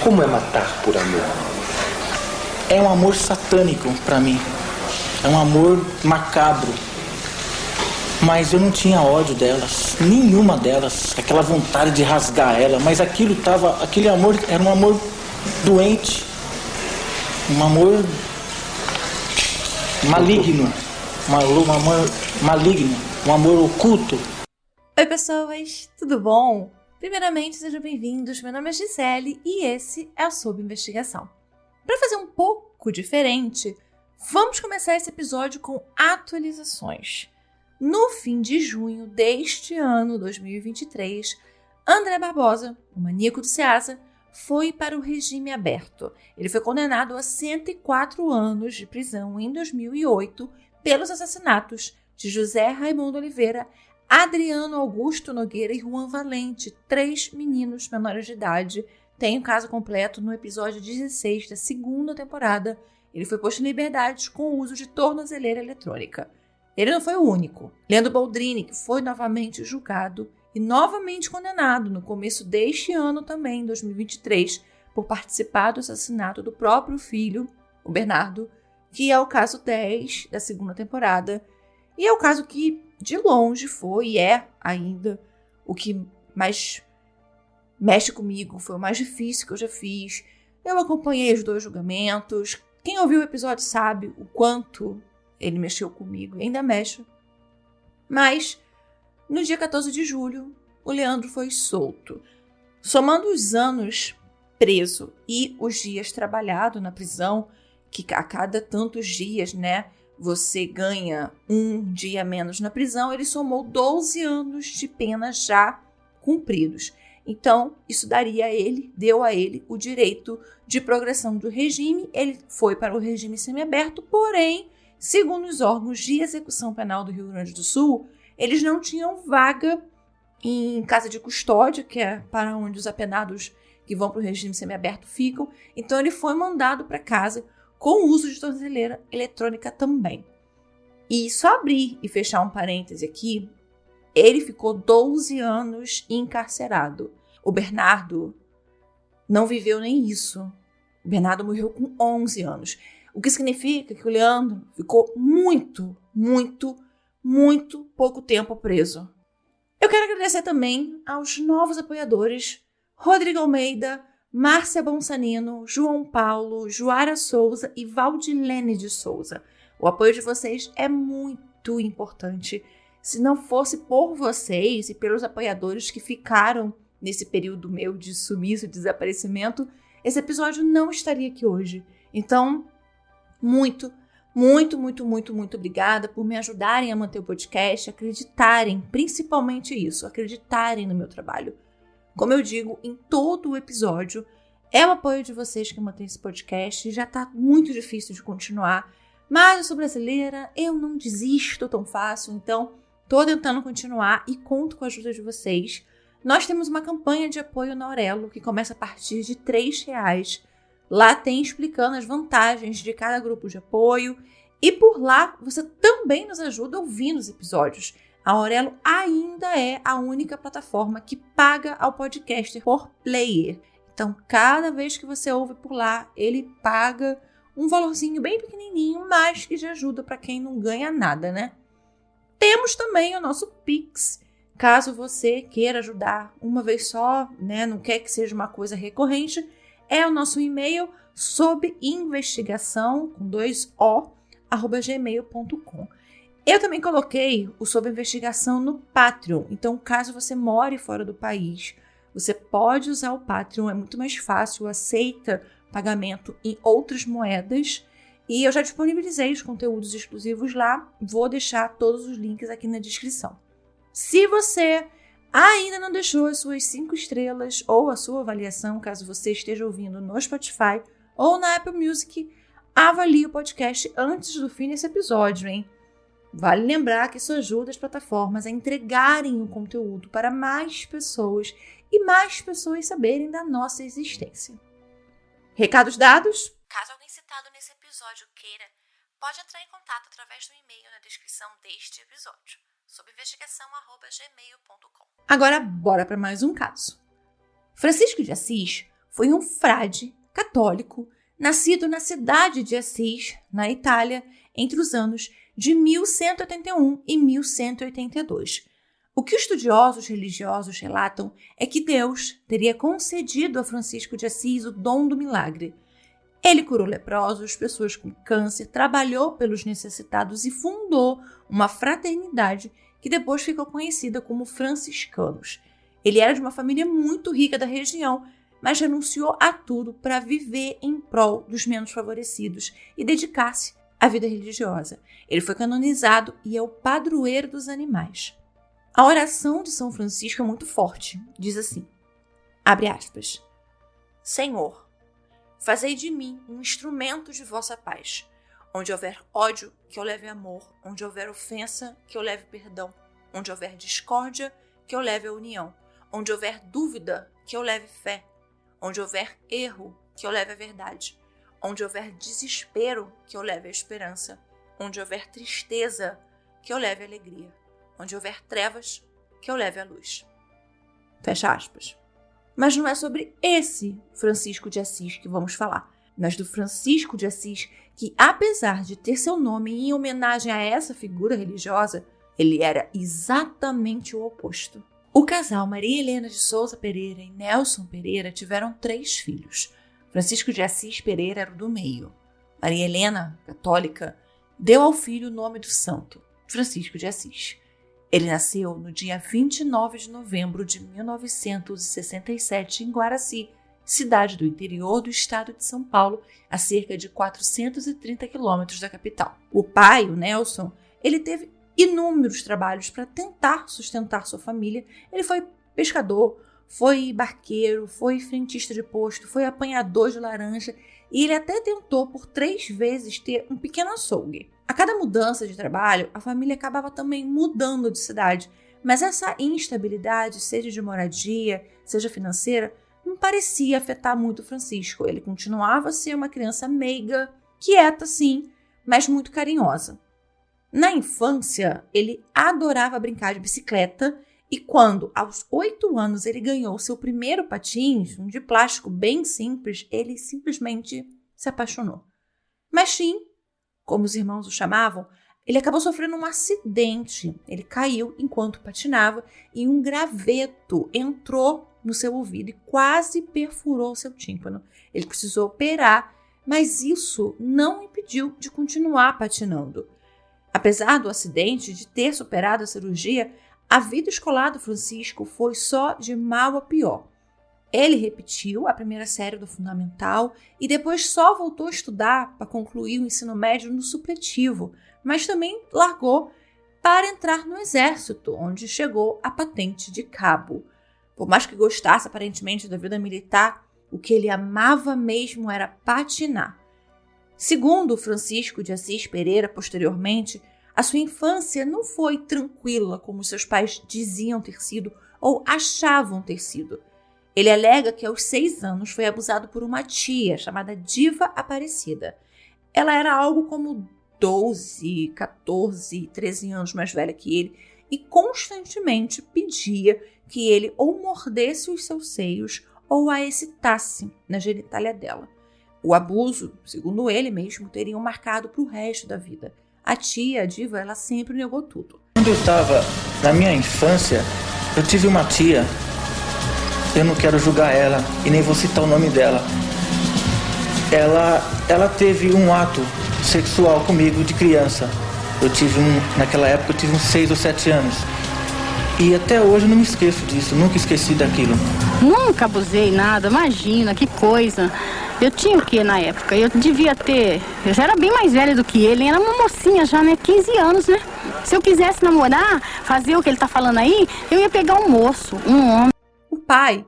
Como é matar por amor? É um amor satânico pra mim. É um amor macabro. Mas eu não tinha ódio delas, nenhuma delas, aquela vontade de rasgar ela, mas aquele amor era um amor doente, um amor maligno, um amor maligno, um amor oculto. Oi pessoas, tudo bom? Primeiramente, sejam bem-vindos, meu nome é Gisele e esse é o Sob Investigação. Para fazer um pouco diferente, vamos começar esse episódio com atualizações. No fim de junho deste ano, 2023, André Barbosa, o maníaco do Ceasa, foi para o regime aberto. Ele foi condenado a 104 anos de prisão em 2008 pelos assassinatos de José Raimundo Oliveira, Adriano Augusto Nogueira e Juan Valente, 3 meninos menores de idade. Tem o caso completo no episódio 16 da segunda temporada. Ele foi posto em liberdade com o uso de tornozeleira eletrônica. Ele não foi o único. Leandro Boldrini, que foi novamente julgado e novamente condenado no começo deste ano também, em 2023, por participar do assassinato do próprio filho, o Bernardo, que é o caso 10 da segunda temporada. E é o caso que, de longe, foi e é ainda o que mais mexe comigo, foi o mais difícil que eu já fiz. Eu acompanhei os 2 julgamentos. Quem ouviu o episódio sabe o quanto ele mexeu comigo e ainda mexe. Mas, no dia 14 de julho, o Leandro foi solto. Somando os anos preso e os dias trabalhado na prisão, que a cada tantos dias, você ganha um dia menos na prisão, ele somou 12 anos de pena já cumpridos. Então, isso deu a ele o direito de progressão do regime. Ele foi para o regime semiaberto, porém, segundo os órgãos de execução penal do Rio Grande do Sul, eles não tinham vaga em casa de custódia, que é para onde os apenados que vão para o regime semiaberto ficam. Então, ele foi mandado para casa com o uso de tornozeleira eletrônica também. E só abrir e fechar um parêntese aqui, ele ficou 12 anos encarcerado. O Bernardo não viveu nem isso. O Bernardo morreu com 11 anos. O que significa que o Leandro ficou muito pouco tempo preso. Eu quero agradecer também aos novos apoiadores: Rodrigo Almeida, Márcia Bonsanino, João Paulo, Joara Souza e Valdilene de Souza. O apoio de vocês é muito importante. Se não fosse por vocês e pelos apoiadores que ficaram nesse período meu de sumiço, de desaparecimento, esse episódio não estaria aqui hoje. Então, muito obrigada por me ajudarem a manter o podcast, acreditarem, principalmente isso, acreditarem no meu trabalho. Como eu digo em todo o episódio, é o apoio de vocês que mantém esse podcast. Já tá muito difícil de continuar, mas eu sou brasileira, eu não desisto tão fácil, então tô tentando continuar e conto com a ajuda de vocês. Nós temos uma campanha de apoio na Aurelo que começa a partir de R$3. Lá tem explicando as vantagens de cada grupo de apoio e por lá você também nos ajuda ouvindo os episódios. A Aurelo ainda é a única plataforma que paga ao podcaster por player. Então, cada vez que você ouve por lá, ele paga um valorzinho bem pequenininho, mas que já ajuda para quem não ganha nada, Temos também o nosso Pix. Caso você queira ajudar uma vez só, não quer que seja uma coisa recorrente, é o nosso e-mail sobinvestigação, com 2 O, @gmail.com. Eu também coloquei o Sob Investigação no Patreon. Então, caso você more fora do país, você pode usar o Patreon. É muito mais fácil, aceita pagamento em outras moedas. E eu já disponibilizei os conteúdos exclusivos lá. Vou deixar todos os links aqui na descrição. Se você ainda não deixou as suas 5 estrelas ou a sua avaliação, caso você esteja ouvindo no Spotify ou na Apple Music, avalie o podcast antes do fim desse episódio, hein? Vale lembrar que isso ajuda as plataformas a entregarem o conteúdo para mais pessoas e mais pessoas saberem da nossa existência. Recados dados? Caso alguém citado nesse episódio queira, pode entrar em contato através do e-mail na descrição deste episódio, sobinvestigação@gmail.com. Agora, bora para mais um caso. Francisco de Assis foi um frade católico nascido na cidade de Assis, na Itália, entre os anos de 1181 e 1182. O que os estudiosos religiosos relatam é que Deus teria concedido a Francisco de Assis o dom do milagre. Ele curou leprosos, pessoas com câncer, trabalhou pelos necessitados e fundou uma fraternidade que depois ficou conhecida como franciscanos. Ele era de uma família muito rica da região, mas renunciou a tudo para viver em prol dos menos favorecidos e dedicar-se à vida religiosa. Ele foi canonizado e é o padroeiro dos animais. A oração de São Francisco é muito forte. Diz assim, abre aspas, Senhor, fazei de mim um instrumento de vossa paz. Onde houver ódio, que eu leve amor. Onde houver ofensa, que eu leve perdão. Onde houver discórdia, que eu leve a união. Onde houver dúvida, que eu leve fé. Onde houver erro, que eu leve a verdade. Onde houver desespero, que eu leve a esperança. Onde houver tristeza, que eu leve a alegria. Onde houver trevas, que eu leve a luz. Fecha aspas. Mas não é sobre esse Francisco de Assis que vamos falar, mas do Francisco de Assis que, apesar de ter seu nome em homenagem a essa figura religiosa, ele era exatamente o oposto. O casal Maria Helena de Souza Pereira e Nelson Pereira tiveram 3 filhos. Francisco de Assis Pereira era o do meio. Maria Helena, católica, deu ao filho o nome do santo, Francisco de Assis. Ele nasceu no dia 29 de novembro de 1967 em Guaraci, cidade do interior do estado de São Paulo, a cerca de 430 quilômetros da capital. O pai, o Nelson, ele teve inúmeros trabalhos para tentar sustentar sua família. Ele foi pescador, foi barqueiro, foi frentista de posto, foi apanhador de laranja e ele até tentou por 3 vezes ter um pequeno açougue. A cada mudança de trabalho, a família acabava também mudando de cidade, mas essa instabilidade, seja de moradia, seja financeira, não parecia afetar muito Francisco. Ele continuava a ser uma criança meiga, quieta sim, mas muito carinhosa. Na infância, ele adorava brincar de bicicleta e quando, aos 8 anos, ele ganhou seu primeiro patins, um de plástico bem simples, ele simplesmente se apaixonou. Mas sim, como os irmãos o chamavam, ele acabou sofrendo um acidente. Ele caiu enquanto patinava e um graveto entrou no seu ouvido e quase perfurou seu tímpano. Ele precisou operar, mas isso não impediu de continuar patinando. Apesar do acidente, de ter superado a cirurgia, a vida escolar do Francisco foi só de mal a pior. Ele repetiu a primeira série do fundamental e depois só voltou a estudar para concluir o ensino médio no supletivo, mas também largou para entrar no exército, onde chegou à patente de cabo. Por mais que gostasse aparentemente da vida militar, o que ele amava mesmo era patinar. Segundo Francisco de Assis Pereira, posteriormente, a sua infância não foi tranquila como seus pais diziam ter sido ou achavam ter sido. Ele alega que aos 6 anos foi abusado por uma tia chamada Diva Aparecida. Ela era algo como 12, 14, 13 anos mais velha que ele e constantemente pedia que ele ou mordesse os seus seios ou a excitasse na genitália dela. O abuso, segundo ele mesmo, teria marcado para o resto da vida. A tia, a Diva, ela sempre negou tudo. Quando eu estava na minha infância, eu tive uma tia, eu não quero julgar ela e nem vou citar o nome dela. Ela teve um ato sexual comigo de criança. Naquela época eu tive uns 6 ou 7 anos. E até hoje eu não me esqueço disso, nunca esqueci daquilo. Nunca abusei nada, imagina, que coisa. Eu tinha o que na época? Eu devia ter... Eu já era bem mais velha do que ele, era uma mocinha já, né? 15 anos, né? Se eu quisesse namorar, fazer o que ele tá falando aí, eu ia pegar um moço, um homem. O pai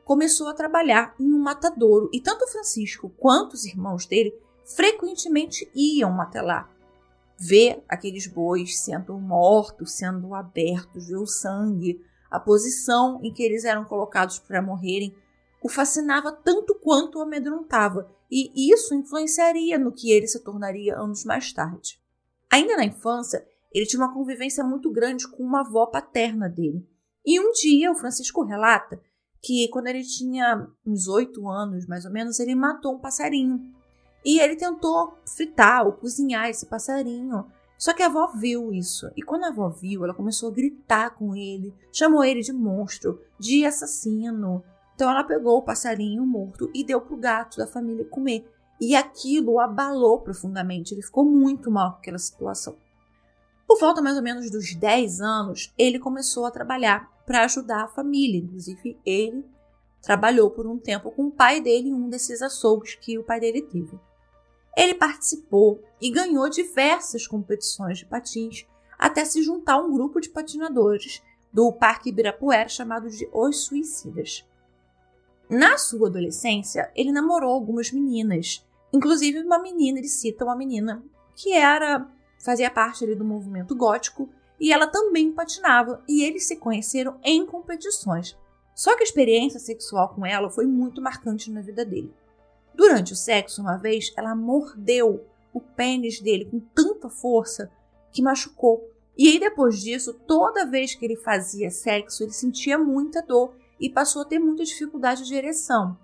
começou a trabalhar em um matadouro e tanto o Francisco quanto os irmãos dele frequentemente iam até lá. Ver aqueles bois sendo mortos, sendo abertos, ver o sangue, a posição em que eles eram colocados para morrerem, o fascinava tanto quanto o amedrontava, e isso influenciaria no que ele se tornaria anos mais tarde. Ainda na infância, ele tinha uma convivência muito grande com uma avó paterna dele. E um dia, o Francisco relata que quando ele tinha uns 8 anos, mais ou menos, ele matou um passarinho. E ele tentou fritar ou cozinhar esse passarinho. Só que a avó viu isso. E quando a avó viu, ela começou a gritar com ele. Chamou ele de monstro, de assassino. Então ela pegou o passarinho morto e deu pro gato da família comer. E aquilo o abalou profundamente. Ele ficou muito mal com aquela situação. Por volta mais ou menos dos 10 anos, ele começou a trabalhar para ajudar a família. Inclusive, ele trabalhou por um tempo com o pai dele em um desses açougues que o pai dele teve. Ele participou e ganhou diversas competições de patins até se juntar a um grupo de patinadores do Parque Ibirapuera chamado de Os Suicidas. Na sua adolescência, ele namorou algumas meninas. Inclusive, ele cita uma menina que fazia parte ali do movimento gótico e ela também patinava e eles se conheceram em competições. Só que a experiência sexual com ela foi muito marcante na vida dele. Durante o sexo, uma vez, ela mordeu o pênis dele com tanta força que machucou. E aí, depois disso, toda vez que ele fazia sexo, ele sentia muita dor e passou a ter muita dificuldade de ereção.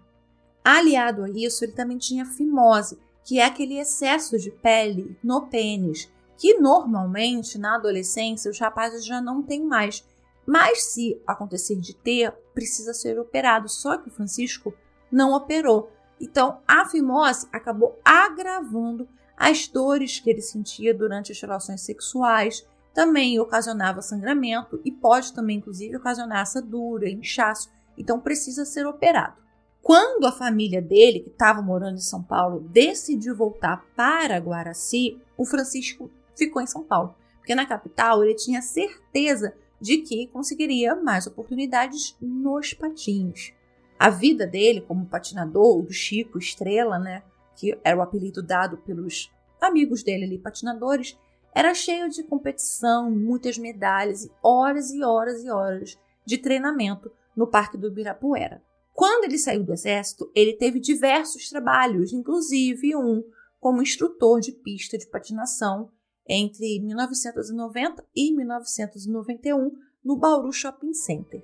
Aliado a isso, ele também tinha fimose, que é aquele excesso de pele no pênis, que normalmente, na adolescência, os rapazes já não têm mais. Mas se acontecer de ter, precisa ser operado. Só que o Francisco não operou. Então, a fimose acabou agravando as dores que ele sentia durante as relações sexuais, também ocasionava sangramento e pode também, inclusive, ocasionar assadura, inchaço. Então, precisa ser operado. Quando a família dele, que estava morando em São Paulo, decidiu voltar para Guaraci, o Francisco ficou em São Paulo. Porque na capital ele tinha certeza de que conseguiria mais oportunidades nos patins. A vida dele como patinador, do Chico Estrela, né, que era o apelido dado pelos amigos dele ali, patinadores, era cheio de competição, muitas medalhas e horas de treinamento no Parque do Ibirapuera. Quando ele saiu do exército, ele teve diversos trabalhos, inclusive um como instrutor de pista de patinação entre 1990 e 1991 no Bauru Shopping Center.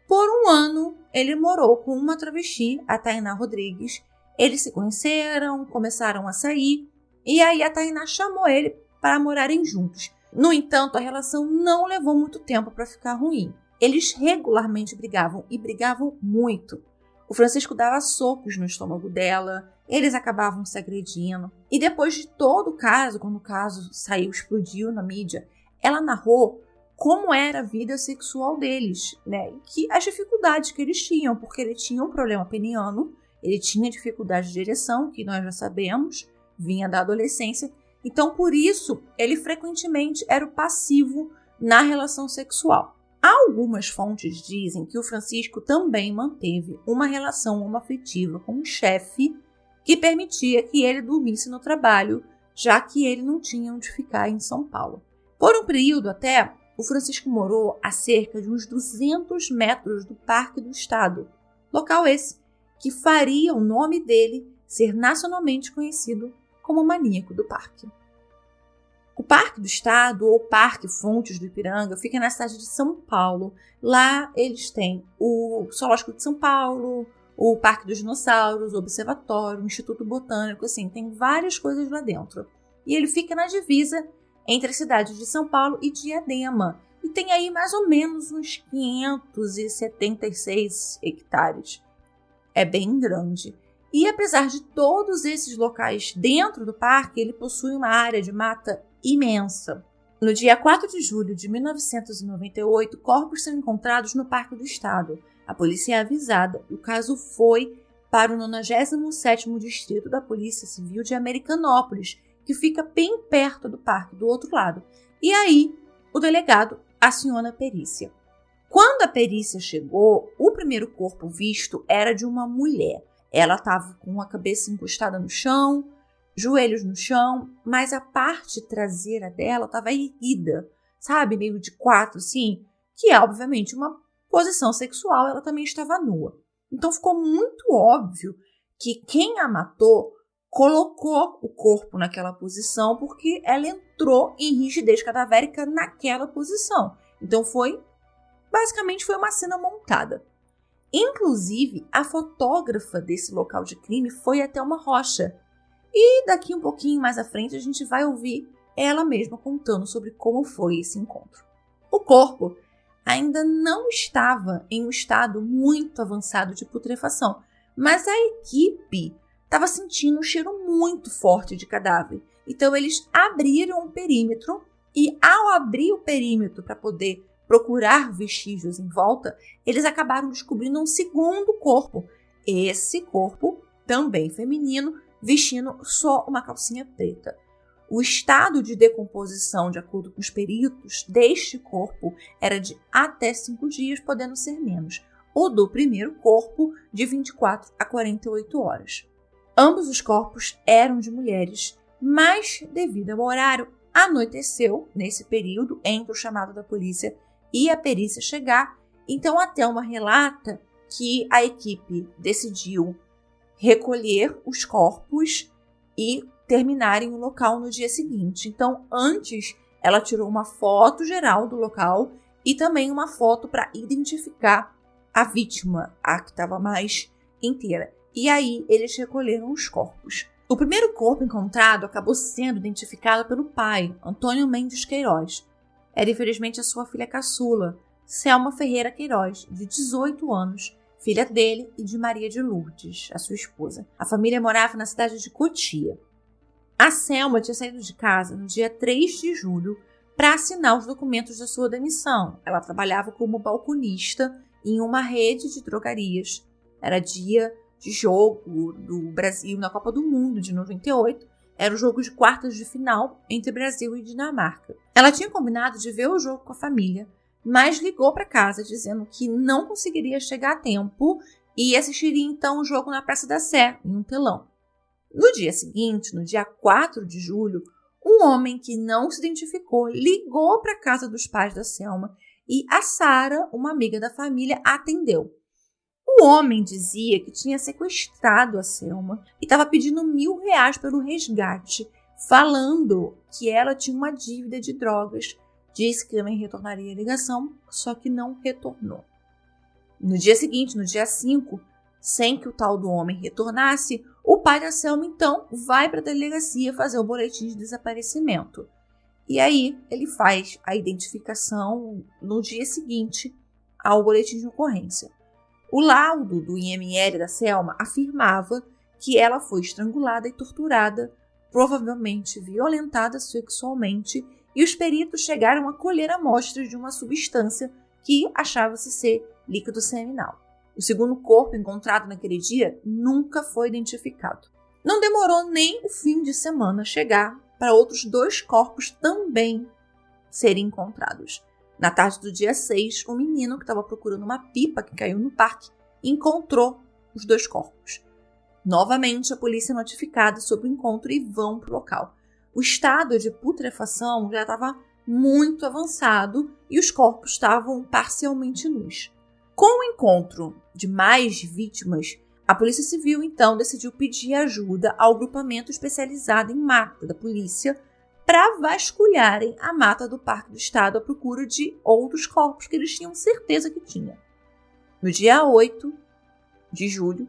Por um ano, ele morou com uma travesti, a Tainá Rodrigues. Eles se conheceram, começaram a sair, e aí a Tainá chamou ele para morarem juntos. No entanto, a relação não levou muito tempo para ficar ruim. Eles regularmente brigavam, e brigavam muito. O Francisco dava socos no estômago dela, eles acabavam se agredindo. E depois de todo o caso, quando o caso explodiu na mídia, ela narrou como era a vida sexual deles, né? E que as dificuldades que eles tinham, porque ele tinha um problema peniano, ele tinha dificuldade de ereção, que nós já sabemos, vinha da adolescência. Então, por isso, ele frequentemente era o passivo na relação sexual. Algumas fontes dizem que o Francisco também manteve uma relação homoafetiva com um chefe que permitia que ele dormisse no trabalho, já que ele não tinha onde ficar em São Paulo. Por um período até, o Francisco morou a cerca de uns 200 metros do Parque do Estado, local esse que faria o nome dele ser nacionalmente conhecido como Maníaco do Parque. O Parque do Estado, ou Parque Fontes do Ipiranga, fica na cidade de São Paulo. Lá eles têm o Zoológico de São Paulo, o Parque dos Dinossauros, o Observatório, o Instituto Botânico, assim, tem várias coisas lá dentro. E ele fica na divisa entre as cidades de São Paulo e Diadema. E tem aí mais ou menos uns 576 hectares. É bem grande. E apesar de todos esses locais dentro do parque, ele possui uma área de mata imensa. No dia 4 de julho de 1998, corpos são encontrados no Parque do Estado. A polícia é avisada e o caso foi para o 97º Distrito da Polícia Civil de Americanópolis, que fica bem perto do parque, do outro lado. E aí, o delegado aciona a perícia. Quando a perícia chegou, o primeiro corpo visto era de uma mulher. Ela estava com a cabeça encostada no chão, joelhos no chão, mas a parte traseira dela estava erguida, sabe? Meio de 4, assim, que é, obviamente, uma posição sexual, ela também estava nua. Então, ficou muito óbvio que quem a matou colocou o corpo naquela posição porque ela entrou em rigidez cadavérica naquela posição. Então, basicamente foi uma cena montada. Inclusive, a fotógrafa desse local de crime foi até uma rocha. E daqui um pouquinho mais à frente a gente vai ouvir ela mesma contando sobre como foi esse encontro. O corpo ainda não estava em um estado muito avançado de putrefação, mas a equipe estava sentindo um cheiro muito forte de cadáver. Então eles abriram o perímetro e, ao abrir o perímetro para poder procurar vestígios em volta, eles acabaram descobrindo um segundo corpo. Esse corpo, também feminino, vestindo só uma calcinha preta. O estado de decomposição, de acordo com os peritos, deste corpo era de até 5 dias, podendo ser menos. O do primeiro corpo, de 24 a 48 horas. Ambos os corpos eram de mulheres, mas devido ao horário, anoiteceu nesse período entre o chamado da polícia e a perícia chegar. Então a Thelma relata que a equipe decidiu recolher os corpos e terminarem o local no dia seguinte. Então, antes, ela tirou uma foto geral do local e também uma foto para identificar a vítima, a que estava mais inteira. E aí, eles recolheram os corpos. O primeiro corpo encontrado acabou sendo identificado pelo pai, Antônio Mendes Queiroz. Era, infelizmente, a sua filha caçula, Selma Ferreira Queiroz, de 18 anos, filha dele e de Maria de Lourdes, a sua esposa. A família morava na cidade de Cotia. A Selma tinha saído de casa no dia 3 de julho para assinar os documentos da sua demissão. Ela trabalhava como balconista em uma rede de drogarias. Era dia de jogo do Brasil na Copa do Mundo de 98. Era o jogo de quartas de final entre Brasil e Dinamarca. Ela tinha combinado de ver o jogo com a família, mas ligou para casa dizendo que não conseguiria chegar a tempo e assistiria então o jogo na Praça da Sé, em um telão. No dia seguinte, no dia 4 de julho, um homem que não se identificou ligou para a casa dos pais da Selma e a Sara, uma amiga da família, atendeu. O homem dizia que tinha sequestrado a Selma e estava pedindo R$1.000 pelo resgate, falando que ela tinha uma dívida de drogas. Disse que também retornaria a ligação, só que não retornou. No dia seguinte, no dia 5, sem que o tal do homem retornasse, o pai da Selma, então, vai para a delegacia fazer o boletim de desaparecimento. E aí, ele faz a identificação no dia seguinte ao boletim de ocorrência. O laudo do IML da Selma afirmava que ela foi estrangulada e torturada, provavelmente violentada sexualmente, e os peritos chegaram a colher amostras de uma substância que achava-se ser líquido seminal. O segundo corpo encontrado naquele dia nunca foi identificado. Não demorou nem o fim de semana chegar para outros 2 corpos também serem encontrados. Na tarde do dia 6, um menino que estava procurando uma pipa que caiu no parque encontrou os 2 corpos. Novamente, a polícia é notificada sobre o encontro e vão para o local. O estado de putrefação já estava muito avançado e os corpos estavam parcialmente nus. Com o encontro de mais vítimas, a Polícia Civil, então, decidiu pedir ajuda ao grupamento especializado em mata da polícia para vasculharem a mata do Parque do Estado à procura de outros corpos que eles tinham certeza que tinha. No dia 8 de julho,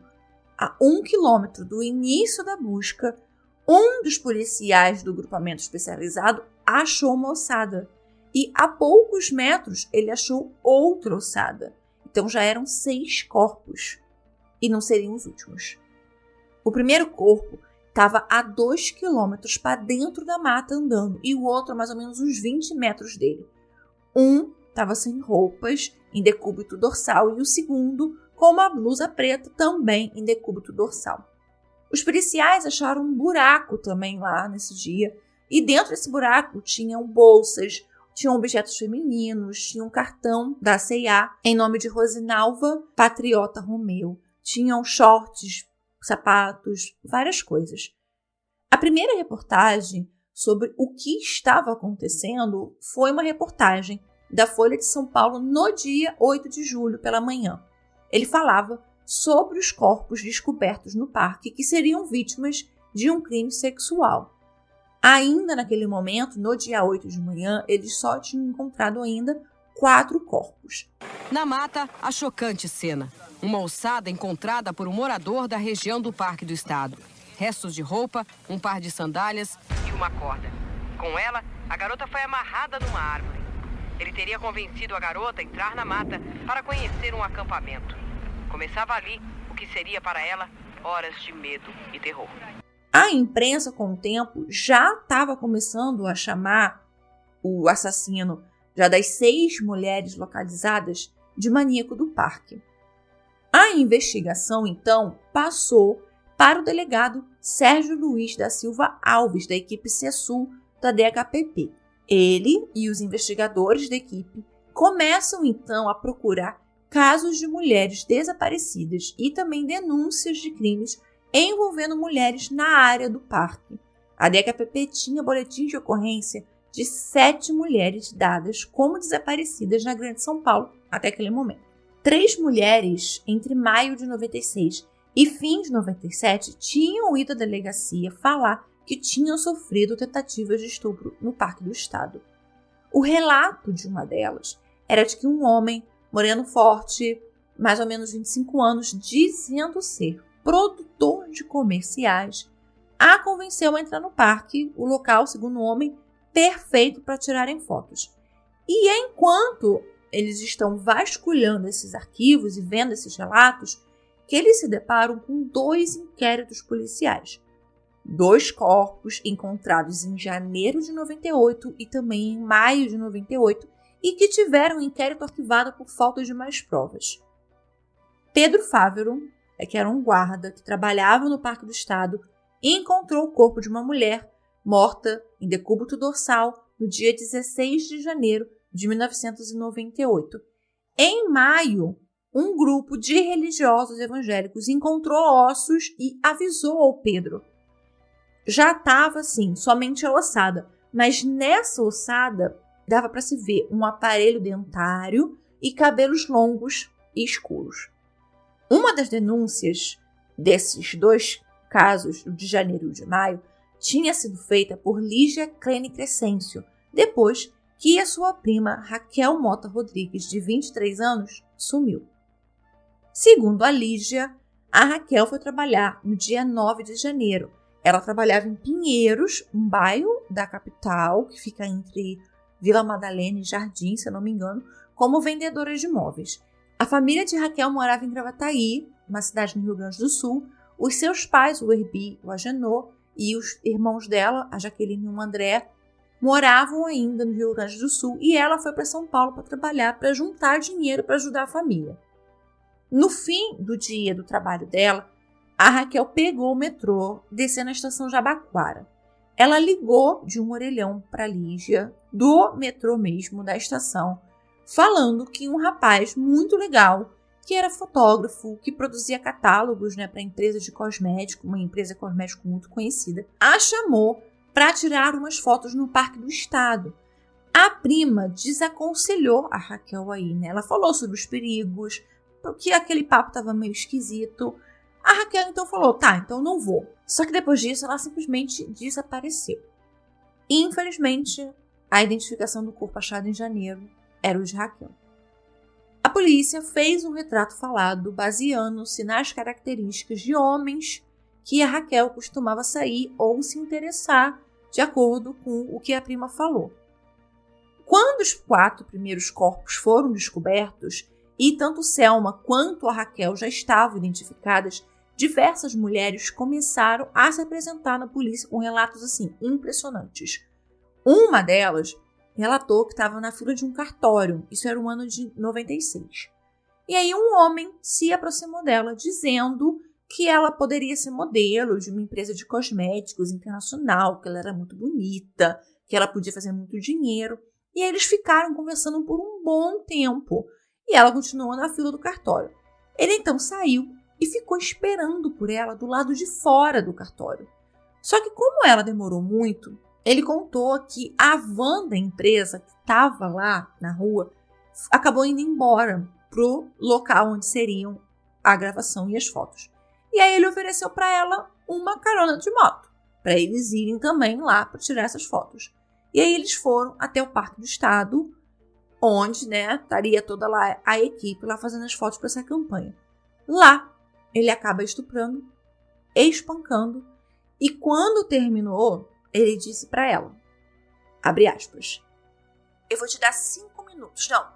a 1 quilômetro do início da busca, um dos policiais do grupamento especializado achou uma ossada e a poucos metros ele achou outra ossada. Então já eram 6 corpos e não seriam os últimos. O primeiro corpo estava a 2 quilômetros para dentro da mata andando e o outro a mais ou menos uns 20 metros dele. Um estava sem roupas, em decúbito dorsal, e o segundo com uma blusa preta também em decúbito dorsal. Os policiais acharam um buraco também lá nesse dia e dentro desse buraco tinham bolsas, tinham objetos femininos, tinha um cartão da C&A em nome de Rosinalva Patriota Romeu, tinham shorts, sapatos, várias coisas. A primeira reportagem sobre o que estava acontecendo foi uma reportagem da Folha de São Paulo no dia 8 de julho pela manhã. Ele falava sobre os corpos descobertos no parque que seriam vítimas de um crime sexual. Ainda naquele momento, no dia 8 de manhã, eles só tinham encontrado ainda 4 corpos. Na mata, a chocante cena. Uma ossada encontrada por um morador da região do Parque do Estado. Restos de roupa, um par de sandálias e uma corda. Com ela, a garota foi amarrada numa árvore. Ele teria convencido a garota a entrar na mata para conhecer um acampamento. Começava ali o que seria para ela horas de medo e terror. A imprensa, com o tempo, já estava começando a chamar o assassino já das 6 mulheres localizadas de maníaco do parque. A investigação, então, passou para o delegado Sérgio Luiz da Silva Alves, da equipe CESUL da DHPP. Ele e os investigadores da equipe começam, então, a procurar casos de mulheres desaparecidas e também denúncias de crimes envolvendo mulheres na área do parque. A DHPP tinha boletim de ocorrência de 7 mulheres dadas como desaparecidas na Grande São Paulo até aquele momento. 3 mulheres, entre maio de 96 e fim de 97, tinham ido à delegacia falar que tinham sofrido tentativas de estupro no Parque do Estado. O relato de uma delas era de que um homem, moreno forte, mais ou menos 25 anos, dizendo ser produtor de comerciais, a convenceu a entrar no parque, o local, segundo o homem, perfeito para tirarem fotos. E enquanto eles estão vasculhando esses arquivos e vendo esses relatos, que eles se deparam com 2 inquéritos policiais. 2 corpos encontrados em janeiro de 98 e também em maio de 98 e que tiveram um inquérito arquivado por falta de mais provas. Pedro Fávero, que era um guarda que trabalhava no Parque do Estado, encontrou o corpo de uma mulher morta em decúbito dorsal no dia 16 de janeiro de 1998. Em maio, um grupo de religiosos evangélicos encontrou ossos e avisou ao Pedro. Já estava assim, somente a ossada, mas nessa ossada dava para se ver um aparelho dentário e cabelos longos e escuros. Uma das denúncias desses 2 casos, de janeiro e de maio, tinha sido feita por Lígia Clene Crescêncio, depois que a sua prima Raquel Mota Rodrigues, de 23 anos, sumiu. Segundo a Lígia, a Raquel foi trabalhar no dia 9 de janeiro. Ela trabalhava em Pinheiros, um bairro da capital, que fica entre Vila Madalena e Jardim, se eu não me engano, como vendedora de móveis. A família de Raquel morava em Gravataí, uma cidade no Rio Grande do Sul. Os seus pais, o Herbi, o Agenor, e os irmãos dela, a Jaqueline e o André, moravam ainda no Rio Grande do Sul e ela foi para São Paulo para trabalhar, para juntar dinheiro para ajudar a família. No fim do dia do trabalho dela, a Raquel pegou o metrô, descendo na estação Jabaquara. Ela ligou de um orelhão para Lígia, do metrô mesmo, da estação, falando que um rapaz muito legal, que era fotógrafo, que produzia catálogos, para empresa de cosmético, uma empresa de cosmético muito conhecida, a chamou para tirar umas fotos no Parque do Estado. A prima desaconselhou a Raquel aí, Ela falou sobre os perigos, porque aquele papo estava meio esquisito. A Raquel então falou, tá, então não vou. Só que depois disso ela simplesmente desapareceu. E, infelizmente, a identificação do corpo achado em janeiro era o de Raquel. A polícia fez um retrato falado baseando-se nas características de homens que a Raquel costumava sair ou se interessar, de acordo com o que a prima falou. Quando os 4 primeiros corpos foram descobertos, e tanto Selma quanto a Raquel já estavam identificadas, diversas mulheres começaram a se apresentar na polícia com relatos assim impressionantes. Uma delas relatou que estava na fila de um cartório, isso era o ano de 96. E aí um homem se aproximou dela dizendo que ela poderia ser modelo de uma empresa de cosméticos internacional, que ela era muito bonita, que ela podia fazer muito dinheiro. E aí eles ficaram conversando por um bom tempo. E ela continuou na fila do cartório. Ele então saiu e ficou esperando por ela do lado de fora do cartório. Só que como ela demorou muito, ele contou que a van da empresa que estava lá na rua acabou indo embora pro local onde seriam a gravação e as fotos. E aí ele ofereceu para ela uma carona de moto, para eles irem também lá para tirar essas fotos. E aí eles foram até o Parque do Estado onde, né, estaria toda lá a equipe lá fazendo as fotos para essa campanha. Lá, ele acaba estuprando, espancando, e quando terminou, ele disse para ela, abre aspas, eu vou te dar 5 minutos, não,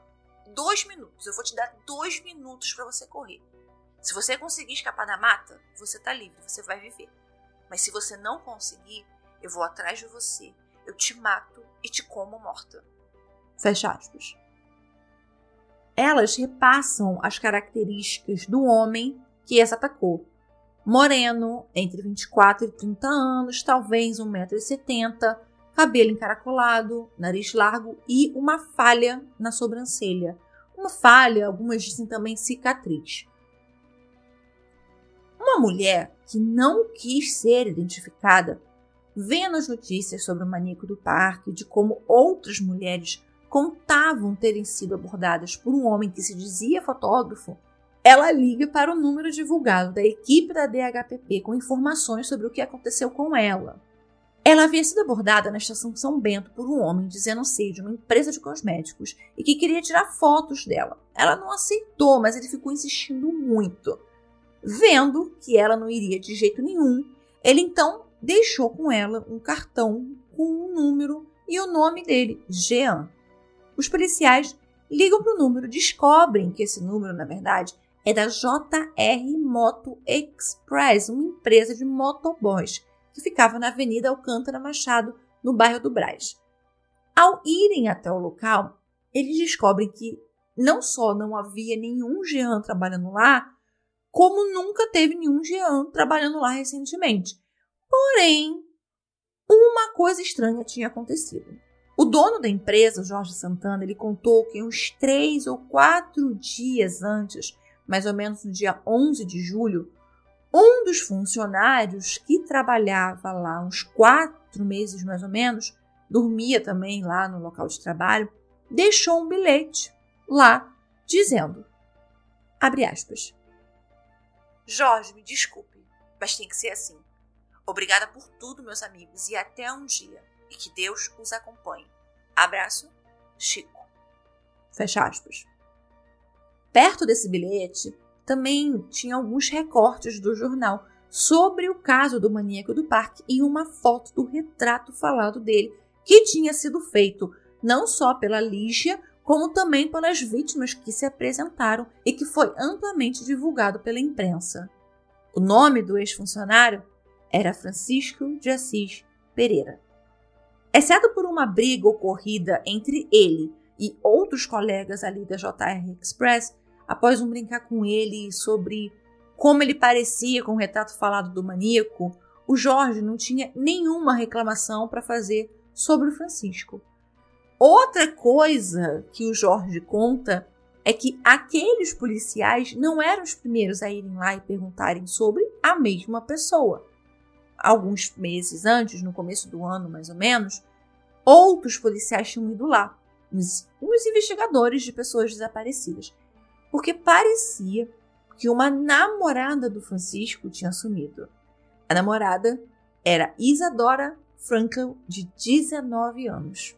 2 minutos, eu vou te dar 2 minutos para você correr. Se você conseguir escapar da mata, você tá livre, você vai viver. Mas se você não conseguir, eu vou atrás de você, eu te mato e te como morta. Fecha aspas. Elas repassam as características do homem que as atacou. Moreno, entre 24 e 30 anos, talvez 1,70 m, cabelo encaracolado, nariz largo e uma falha na sobrancelha. Uma falha, algumas dizem também cicatriz. Uma mulher que não quis ser identificada, vendo as notícias sobre o maníaco do parque, de como outras mulheres contavam terem sido abordadas por um homem que se dizia fotógrafo, ela liga para o número divulgado da equipe da DHPP com informações sobre o que aconteceu com ela. Ela havia sido abordada na estação São Bento por um homem dizendo ser de uma empresa de cosméticos e que queria tirar fotos dela. Ela não aceitou, mas ele ficou insistindo muito. Vendo que ela não iria de jeito nenhum, ele então deixou com ela um cartão com um número e o nome dele, Jean. Os policiais ligam para o número, descobrem que esse número, na verdade, é da JR Moto Express, uma empresa de motoboys, que ficava na Avenida Alcântara Machado, no bairro do Brás. Ao irem até o local, eles descobrem que não só não havia nenhum Jean trabalhando lá, como nunca teve nenhum Jean trabalhando lá recentemente. Porém, uma coisa estranha tinha acontecido. O dono da empresa, Jorge Santana, ele contou que uns 3 ou 4 dias antes, mais ou menos no dia 11 de julho, um dos funcionários que trabalhava lá uns 4 meses mais ou menos, dormia também lá no local de trabalho, deixou um bilhete lá dizendo, abre aspas, Jorge, me desculpe, mas tem que ser assim. Obrigada por tudo, meus amigos, e até um dia. E que Deus os acompanhe. Abraço, Chico. Fecha aspas. Perto desse bilhete, também tinha alguns recortes do jornal sobre o caso do maníaco do parque e uma foto do retrato falado dele, que tinha sido feito não só pela Lígia, como também pelas vítimas que se apresentaram e que foi amplamente divulgado pela imprensa. O nome do ex-funcionário era Francisco de Assis Pereira. Exceto por uma briga ocorrida entre ele e outros colegas ali da JR Express, após um brincar com ele sobre como ele parecia com o retrato falado do maníaco, o Jorge não tinha nenhuma reclamação para fazer sobre o Francisco. Outra coisa que o Jorge conta é que aqueles policiais não eram os primeiros a irem lá e perguntarem sobre a mesma pessoa. Alguns meses antes, no começo do ano mais ou menos, outros policiais tinham ido lá, uns investigadores de pessoas desaparecidas, porque parecia que uma namorada do Francisco tinha sumido. A namorada era Isadora Frankel, de 19 anos.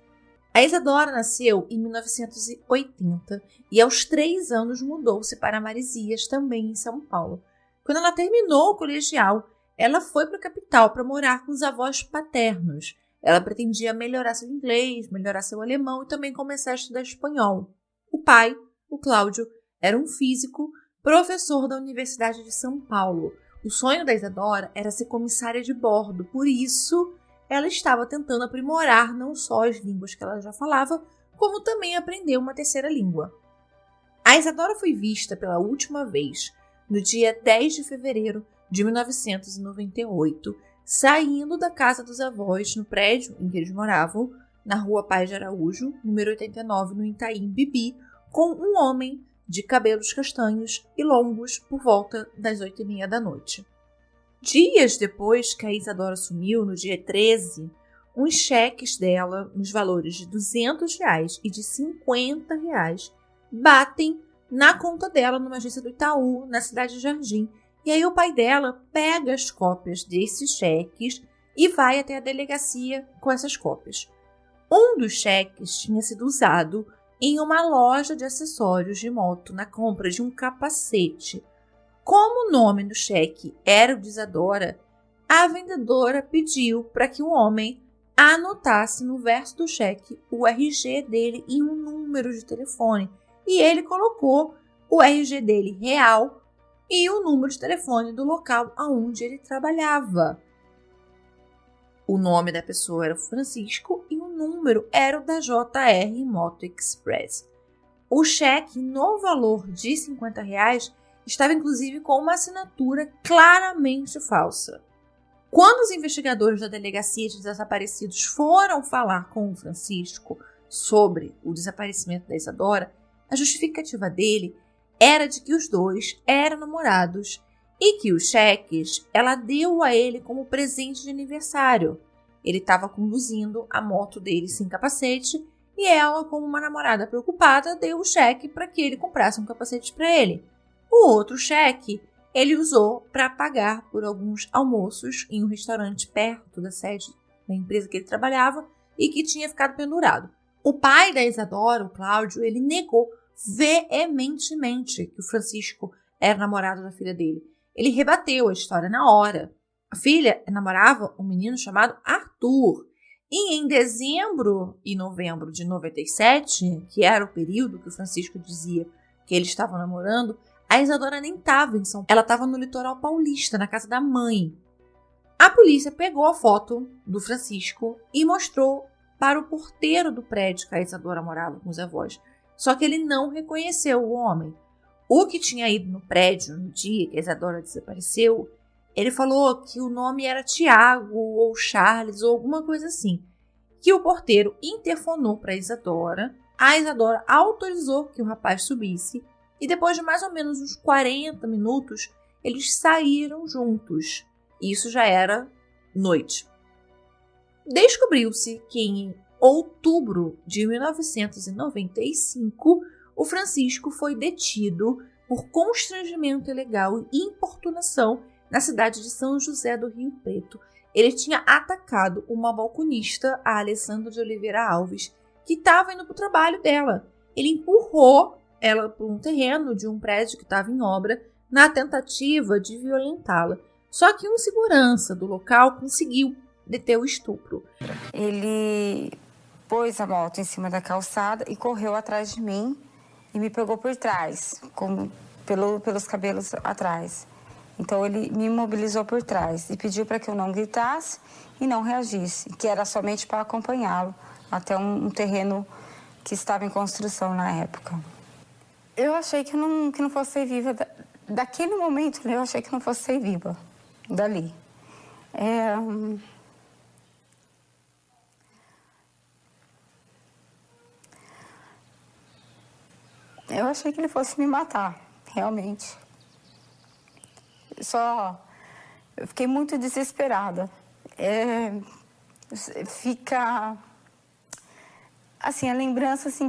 A Isadora nasceu em 1980 e aos 3 anos mudou-se para Marizias, também em São Paulo. Quando ela terminou o colegial, ela foi para a capital para morar com os avós paternos. Ela pretendia melhorar seu inglês, melhorar seu alemão e também começar a estudar espanhol. O pai, o Cláudio, era um físico, professor da Universidade de São Paulo. O sonho da Isadora era ser comissária de bordo, por isso ela estava tentando aprimorar não só as línguas que ela já falava, como também aprender uma terceira língua. A Isadora foi vista pela última vez no dia 10 de fevereiro de 1998, saindo da casa dos avós no prédio em que eles moravam, na rua Paz de Araújo, número 89, no Itaim Bibi, com um homem de cabelos castanhos e longos por volta das 8h30 da noite. Dias depois que a Isadora sumiu, no dia 13, uns cheques dela, nos valores de R$200 e de R$50, batem na conta dela numa agência do Itaú, na cidade de Jardim. E aí o pai dela pega as cópias desses cheques e vai até a delegacia com essas cópias. Um dos cheques tinha sido usado em uma loja de acessórios de moto na compra de um capacete. Como o nome do cheque era o de Isadora, a vendedora pediu para que o homem anotasse no verso do cheque o RG dele e um número de telefone. E ele colocou o RG dele real e o número de telefone do local onde ele trabalhava. O nome da pessoa era Francisco e o número era o da JR Moto Express. O cheque, no valor de R$50, estava inclusive com uma assinatura claramente falsa. Quando os investigadores da Delegacia de Desaparecidos foram falar com o Francisco sobre o desaparecimento da Isadora, a justificativa dele era de que os dois eram namorados e que os cheques ela deu a ele como presente de aniversário. Ele estava conduzindo a moto dele sem capacete e ela, como uma namorada preocupada, deu o cheque para que ele comprasse um capacete para ele. O outro cheque ele usou para pagar por alguns almoços em um restaurante perto da sede da empresa que ele trabalhava e que tinha ficado pendurado. O pai da Isadora, o Cláudio, ele negou veementemente que o Francisco era namorado da filha dele. Ele rebateu a história na hora. A filha namorava um menino chamado Arthur. E em dezembro e novembro de 97, que era o período que o Francisco dizia que eles estavam namorando, a Isadora nem estava em São Paulo. Ela estava no litoral paulista, na casa da mãe. A polícia pegou a foto do Francisco e mostrou para o porteiro do prédio que a Isadora morava com os avós. Só que ele não reconheceu o homem. O que tinha ido no prédio no dia que a Isadora desapareceu, ele falou que o nome era Tiago ou Charles ou alguma coisa assim. Que o porteiro interfonou para a Isadora autorizou que o rapaz subisse e depois de mais ou menos uns 40 minutos eles saíram juntos. Isso já era noite. Descobriu-se que em outubro de 1995 o Francisco foi detido por constrangimento ilegal e importunação na cidade de São José do Rio Preto. Ele tinha atacado uma balconista, a Alessandra de Oliveira Alves, que estava indo para o trabalho dela. Ele empurrou ela por um terreno de um prédio que estava em obra na tentativa de violentá-la. Só que um segurança do local conseguiu deter o estupro. Ele pôs a moto em cima da calçada e correu atrás de mim e me pegou por trás, pelos cabelos atrás. Então ele me imobilizou por trás e pediu para que eu não gritasse e não reagisse, que era somente para acompanhá-lo até um terreno que estava em construção na época. Eu achei que não fosse ser viva. Daquele momento, eu achei que não fosse ser viva dali. Eu achei que ele fosse me matar, realmente. Eu fiquei muito desesperada. Fica, assim, a lembrança, assim,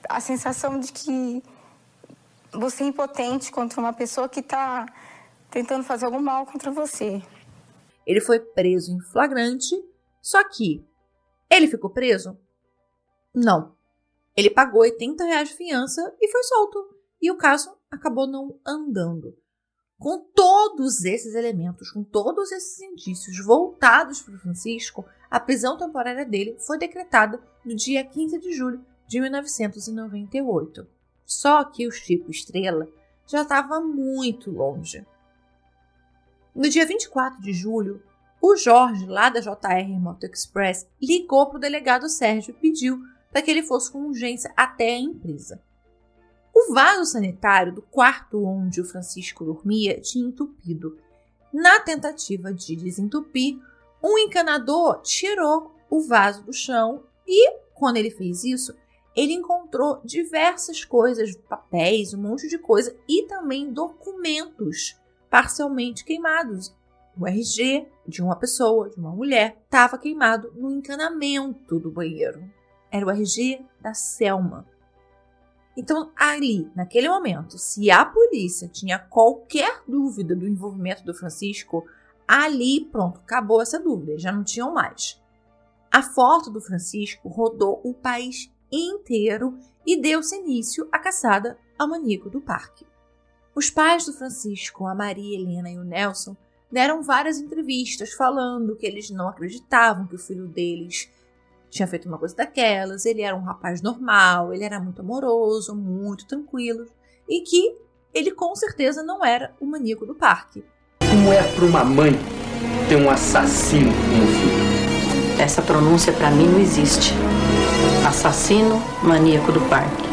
a sensação de que você é impotente contra uma pessoa que está tentando fazer algum mal contra você. Ele foi preso em flagrante, só que ele ficou preso? Não. Ele pagou R$80 de fiança e foi solto. E o caso acabou não andando. Com todos esses elementos, com todos esses indícios voltados para o Francisco, a prisão temporária dele foi decretada no dia 15 de julho de 1998. Só que o Chico Estrela já estava muito longe. No dia 24 de julho, o Jorge, lá da JR Moto Express, ligou para o delegado Sérgio e pediu para que ele fosse com urgência até a empresa. O vaso sanitário do quarto onde o Francisco dormia tinha entupido. Na tentativa de desentupir, um encanador tirou o vaso do chão e, quando ele fez isso, ele encontrou diversas coisas, papéis, um monte de coisa e também documentos parcialmente queimados. O RG de uma pessoa, de uma mulher, estava queimado no encanamento do banheiro. Era o RG da Selma. Então, ali, naquele momento, se a polícia tinha qualquer dúvida do envolvimento do Francisco, ali, pronto, acabou essa dúvida, já não tinham mais. A foto do Francisco rodou o país inteiro e deu-se início à caçada ao maníaco do parque. Os pais do Francisco, a Maria Helena e o Nelson, deram várias entrevistas falando que eles não acreditavam que o filho deles tinha feito uma coisa daquelas, ele era um rapaz normal, ele era muito amoroso, muito tranquilo, e que ele com certeza não era o maníaco do parque. Como é para uma mãe ter um assassino como filho? Essa pronúncia para mim não existe. Assassino, maníaco do parque.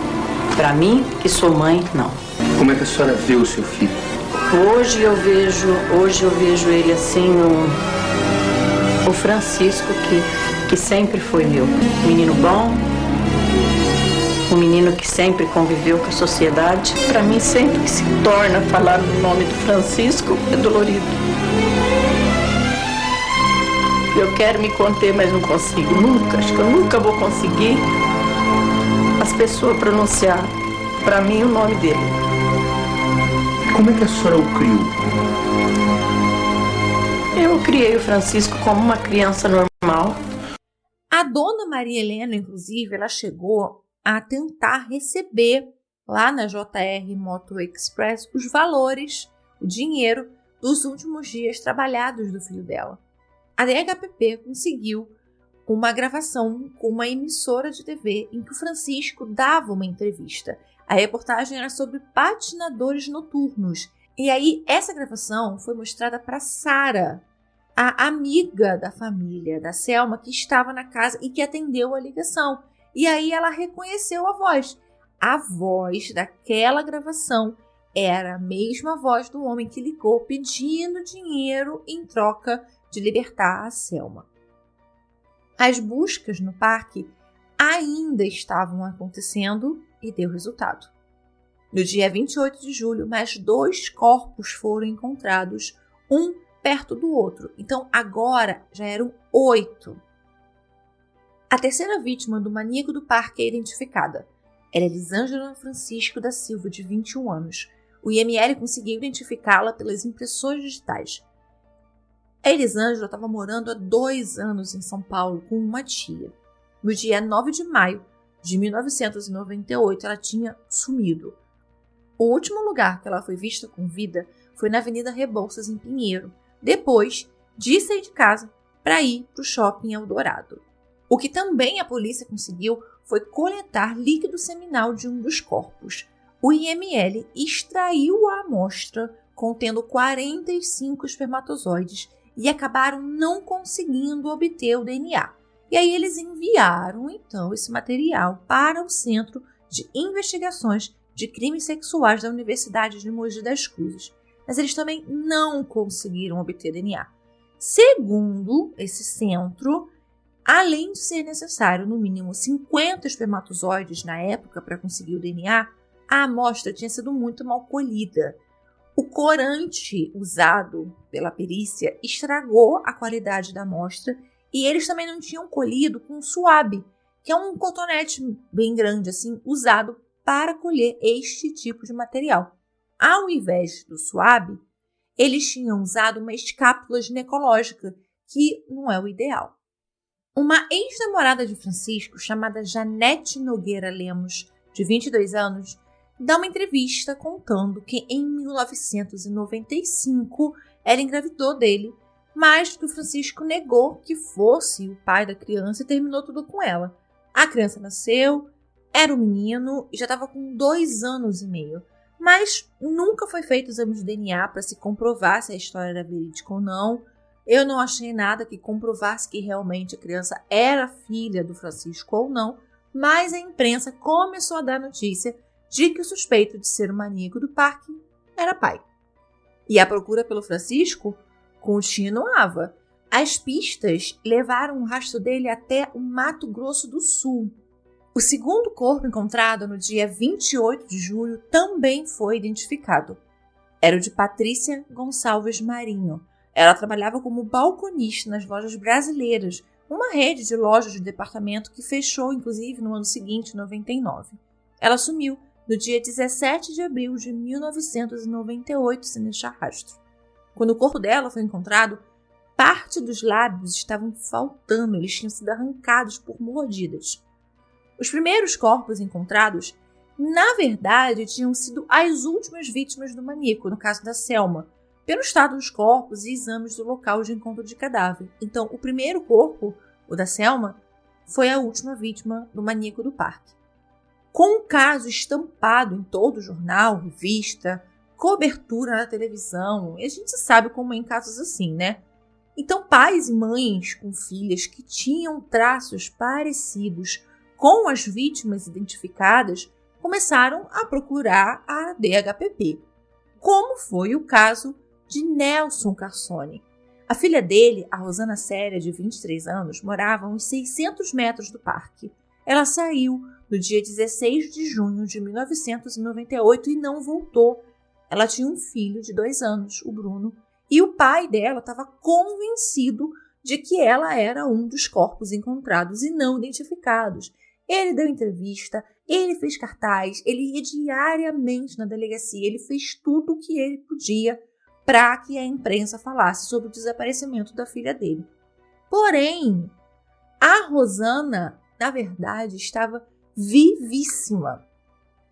Para mim, que sou mãe, não. Como é que a senhora vê o seu filho? Hoje eu vejo ele assim, o Francisco, que sempre foi meu. Um menino bom, um menino que sempre conviveu com a sociedade. Para mim, sempre que se torna falar no nome do Francisco, é dolorido. Eu quero me conter, mas não consigo, nunca. Acho que eu nunca vou conseguir as pessoas pronunciar para mim o nome dele. Como é que a senhora o criou? Eu criei o Francisco como uma criança normal. A dona Maria Helena, inclusive, ela chegou a tentar receber lá na JR Moto Express os valores, o dinheiro dos últimos dias trabalhados do filho dela. A DHPP conseguiu uma gravação com uma emissora de TV em que o Francisco dava uma entrevista. A reportagem era sobre patinadores noturnos. E aí, essa gravação foi mostrada para Sara, a amiga da família, da Selma, que estava na casa e que atendeu a ligação. E aí ela reconheceu a voz. A voz daquela gravação era a mesma voz do homem que ligou pedindo dinheiro em troca de libertar a Selma. As buscas no parque ainda estavam acontecendo e deu resultado. No dia 28 de julho, mais 2 corpos foram encontrados, um perto do outro. Então agora já eram 8. A terceira vítima do maníaco do parque é identificada. Ela é Elisângela Francisco da Silva, de 21 anos. O IML conseguiu identificá-la pelas impressões digitais. A Elisângela estava morando há 2 anos em São Paulo com uma tia. No dia 9 de maio de 1998, ela tinha sumido. O último lugar que ela foi vista com vida foi na Avenida Rebouças, em Pinheiro, depois de sair de casa para ir para o shopping Eldorado. O que também a polícia conseguiu foi coletar líquido seminal de um dos corpos. O IML extraiu a amostra contendo 45 espermatozoides e acabaram não conseguindo obter o DNA. E aí eles enviaram, então, esse material para o Centro de Investigações de Crimes Sexuais da Universidade de Mogi das Cruzes. Mas eles também não conseguiram obter DNA. Segundo esse centro, além de ser necessário no mínimo 50 espermatozoides na época para conseguir o DNA, a amostra tinha sido muito mal colhida. O corante usado pela perícia estragou a qualidade da amostra e eles também não tinham colhido com suave, que é um cotonete bem grande assim, usado para colher este tipo de material. Ao invés do suave, eles tinham usado uma escápula ginecológica, que não é o ideal. Uma ex-namorada de Francisco, chamada Janete Nogueira Lemos, de 22 anos, dá uma entrevista contando que em 1995 ela engravidou dele, mas que o Francisco negou que fosse o pai da criança e terminou tudo com ela. A criança nasceu, era um menino e já estava com 2 anos e meio, mas nunca foi feito exame de DNA para se comprovar se a história era verídica ou não. Eu não achei nada que comprovasse que realmente a criança era filha do Francisco ou não, mas a imprensa começou a dar notícia de que o suspeito de ser o maníaco do parque era pai. E a procura pelo Francisco continuava. As pistas levaram o rastro dele até o Mato Grosso do Sul. O segundo corpo encontrado no dia 28 de julho também foi identificado. Era o de Patrícia Gonçalves Marinho. Ela trabalhava como balconista nas lojas brasileiras, uma rede de lojas de departamento que fechou, inclusive, no ano seguinte, 99. Ela sumiu no dia 17 de abril de 1998, sem deixar rastro. Quando o corpo dela foi encontrado, parte dos lábios estavam faltando, eles tinham sido arrancados por mordidas. Os primeiros corpos encontrados, na verdade, tinham sido as últimas vítimas do maníaco, no caso da Selma, pelo estado dos corpos e exames do local de encontro de cadáver. Então, o primeiro corpo, o da Selma, foi a última vítima do maníaco do parque. Com o caso estampado em todo jornal, revista, cobertura na televisão, e a gente sabe como é em casos assim, né? Então, pais e mães com filhas que tinham traços parecidos com as vítimas identificadas começaram a procurar a DHPP, como foi o caso de Nelson Carsoni. A filha dele, a Rosana Célia, de 23 anos, morava a uns 600 metros do parque. Ela saiu no dia 16 de junho de 1998 e não voltou. Ela tinha um filho de 2 anos, o Bruno, e o pai dela estava convencido de que ela era um dos corpos encontrados e não identificados. Ele deu entrevista, ele fez cartaz, ele ia diariamente na delegacia, ele fez tudo o que ele podia para que a imprensa falasse sobre o desaparecimento da filha dele. Porém, a Rosana, na verdade, estava vivíssima.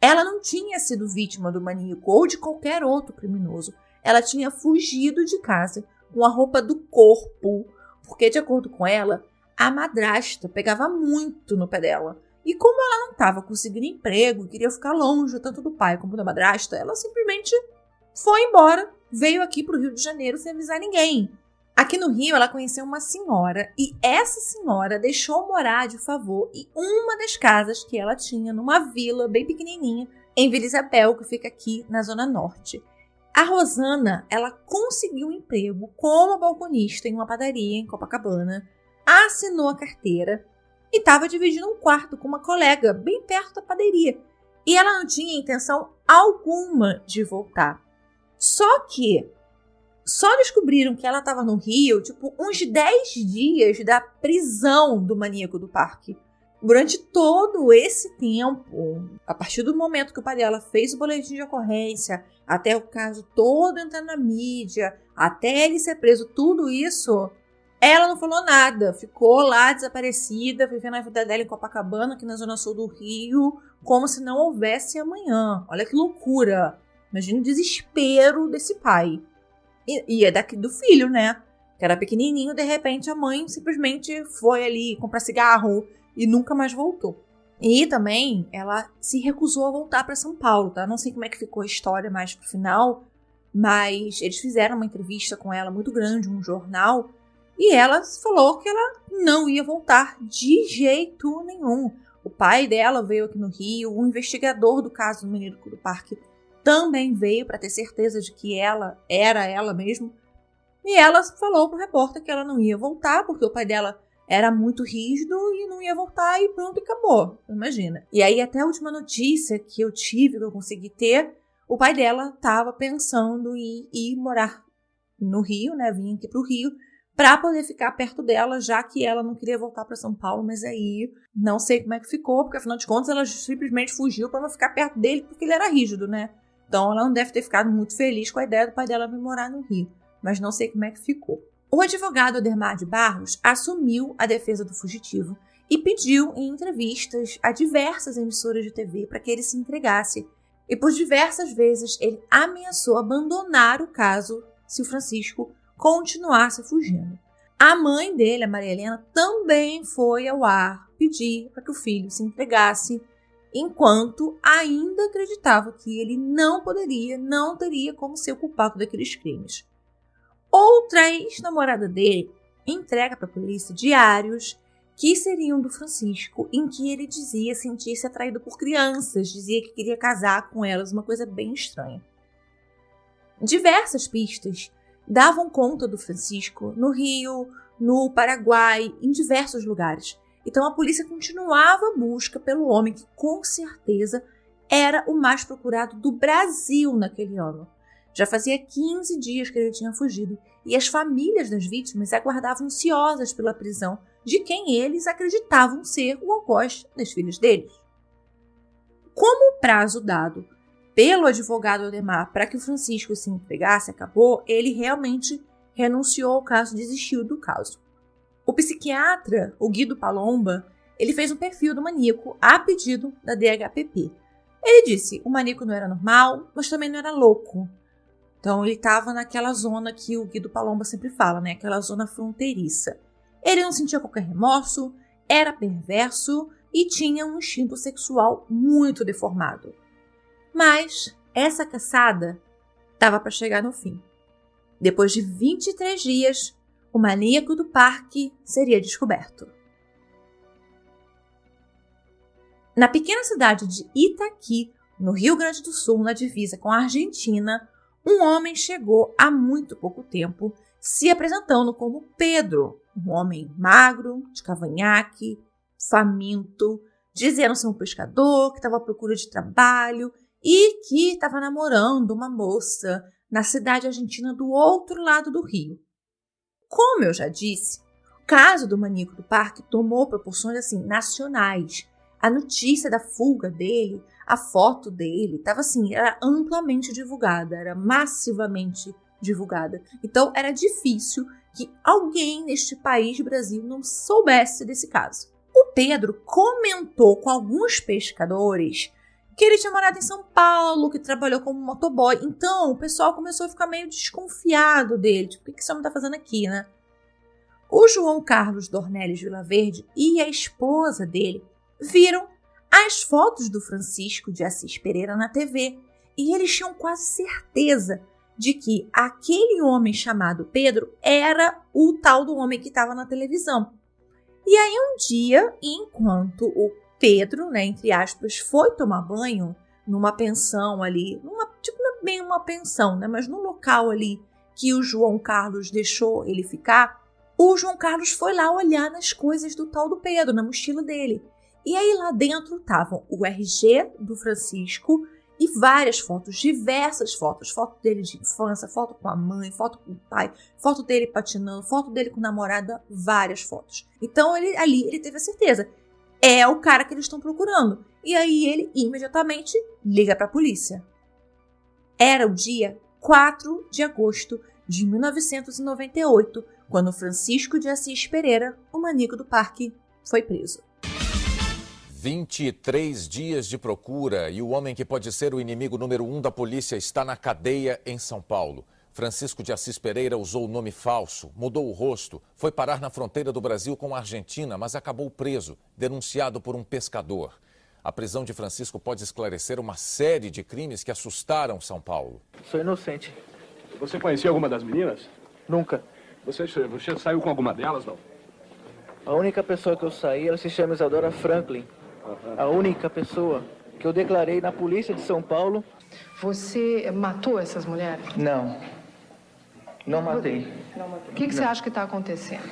Ela não tinha sido vítima do maníaco ou de qualquer outro criminoso. Ela tinha fugido de casa com a roupa do corpo, porque, de acordo com ela, a madrasta pegava muito no pé dela. E como ela não estava conseguindo emprego, queria ficar longe tanto do pai como da madrasta, ela simplesmente foi embora, veio aqui para o Rio de Janeiro sem avisar ninguém. Aqui no Rio, ela conheceu uma senhora e essa senhora deixou morar de favor em uma das casas que ela tinha numa vila bem pequenininha em Vila Isabel, que fica aqui na Zona Norte. A Rosana, ela conseguiu um emprego como balconista em uma padaria em Copacabana, assinou a carteira e estava dividindo um quarto com uma colega bem perto da padaria. E ela não tinha intenção alguma de voltar. Só que só descobriram que ela estava no Rio, uns 10 dias da prisão do maníaco do parque. Durante todo esse tempo, a partir do momento que o pai dela fez o boletim de ocorrência, até o caso todo entrar na mídia, até ele ser preso, tudo isso, ela não falou nada. Ficou lá desaparecida, vivendo a vida dela em Copacabana, aqui na zona sul do Rio, como se não houvesse amanhã. Olha que loucura. Imagina o desespero desse pai. E é daqui do filho, né? Que era pequenininho, de repente a mãe simplesmente foi ali comprar cigarro e nunca mais voltou. E também ela se recusou a voltar para São Paulo, tá? Não sei como é que ficou a história mais pro final, mas eles fizeram uma entrevista com ela muito grande, um jornal, e ela falou que ela não ia voltar de jeito nenhum. O pai dela veio aqui no Rio, o investigador do caso do maníaco do parque também veio para ter certeza de que ela era ela mesmo. E ela falou pro repórter que ela não ia voltar, porque o pai dela era muito rígido e não ia voltar e pronto, e acabou. Imagina. E aí, até a última notícia que eu tive, que eu consegui ter, o pai dela estava pensando em ir morar no Rio, né? Vir aqui pro Rio, para poder ficar perto dela, já que ela não queria voltar para São Paulo, mas aí não sei como é que ficou, porque afinal de contas ela simplesmente fugiu para não ficar perto dele, porque ele era rígido, né? Então ela não deve ter ficado muito feliz com a ideia do pai dela vir morar no Rio, mas não sei como é que ficou. O advogado Ademar de Barros assumiu a defesa do fugitivo e pediu em entrevistas a diversas emissoras de TV para que ele se entregasse. E por diversas vezes ele ameaçou abandonar o caso se o Francisco continuasse fugindo. A mãe dele, a Maria Helena, também foi ao ar pedir para que o filho se entregasse, enquanto ainda acreditava que ele não teria como ser o culpado daqueles crimes. Outra ex-namorada dele entrega para a polícia diários que seriam do Francisco, em que ele dizia sentir-se atraído por crianças, dizia que queria casar com elas, uma coisa bem estranha. Diversas pistas davam conta do Francisco no Rio, no Paraguai, em diversos lugares. Então a polícia continuava a busca pelo homem que com certeza era o mais procurado do Brasil naquele ano. Já fazia 15 dias que ele tinha fugido e as famílias das vítimas aguardavam ansiosas pela prisão de quem eles acreditavam ser o algoz das filhas deles. Como o prazo dado pelo advogado Ademar para que o Francisco se entregasse acabou, ele realmente renunciou ao caso, desistiu do caso. O psiquiatra, o Guido Palomba, ele fez um perfil do maníaco a pedido da DHPP. Ele disse que o maníaco não era normal, mas também não era louco. Então ele estava naquela zona que o Guido Palomba sempre fala, né? Aquela zona fronteiriça. Ele não sentia qualquer remorso, era perverso e tinha um instinto sexual muito deformado. Mas essa caçada estava para chegar no fim. Depois de 23 dias, o maníaco do parque seria descoberto. Na pequena cidade de Itaqui, no Rio Grande do Sul, na divisa com a Argentina, um homem chegou há muito pouco tempo, se apresentando como Pedro, um homem magro, de cavanhaque, faminto, dizendo ser um pescador, que estava à procura de trabalho e que estava namorando uma moça na cidade argentina do outro lado do rio. Como eu já disse, o caso do maníaco do parque tomou proporções assim, nacionais. A notícia da fuga dele, a foto dele, era amplamente divulgada, era massivamente divulgada. Então era difícil que alguém neste país, Brasil, não soubesse desse caso. O Pedro comentou com alguns pescadores que ele tinha morado em São Paulo, que trabalhou como motoboy. Então o pessoal começou a ficar meio desconfiado dele. Tipo, o que esse homem tá fazendo aqui, né? O João Carlos Dornelles Vilaverde e a esposa dele viram as fotos do Francisco de Assis Pereira na TV e eles tinham quase certeza de que aquele homem chamado Pedro era o tal do homem que estava na televisão. E aí um dia, enquanto o Pedro, né, entre aspas, foi tomar banho numa pensão ali, não é bem uma pensão, né, mas num local ali que o João Carlos deixou ele ficar, o João Carlos foi lá olhar nas coisas do tal do Pedro, na mochila dele. E aí lá dentro estavam o RG do Francisco e várias fotos, diversas fotos. Foto dele de infância, foto com a mãe, foto com o pai, foto dele patinando, foto dele com namorada, várias fotos. Então ele teve a certeza. É o cara que eles estão procurando. E aí ele imediatamente liga para a polícia. Era o dia 4 de agosto de 1998, quando Francisco de Assis Pereira, o maníaco do parque, foi preso. 23 dias de procura e o homem que pode ser o inimigo número 1 da polícia está na cadeia em São Paulo. Francisco de Assis Pereira usou o nome falso, mudou o rosto, foi parar na fronteira do Brasil com a Argentina, mas acabou preso, denunciado por um pescador. A prisão de Francisco pode esclarecer uma série de crimes que assustaram São Paulo. Sou inocente. Você conhecia alguma das meninas? Nunca. Você saiu com alguma delas, não? A única pessoa que eu saí, ela se chama Isadora Franklin. A única pessoa que eu declarei na polícia de São Paulo. Você matou essas mulheres? Não. Não matei. O que você acha que está acontecendo?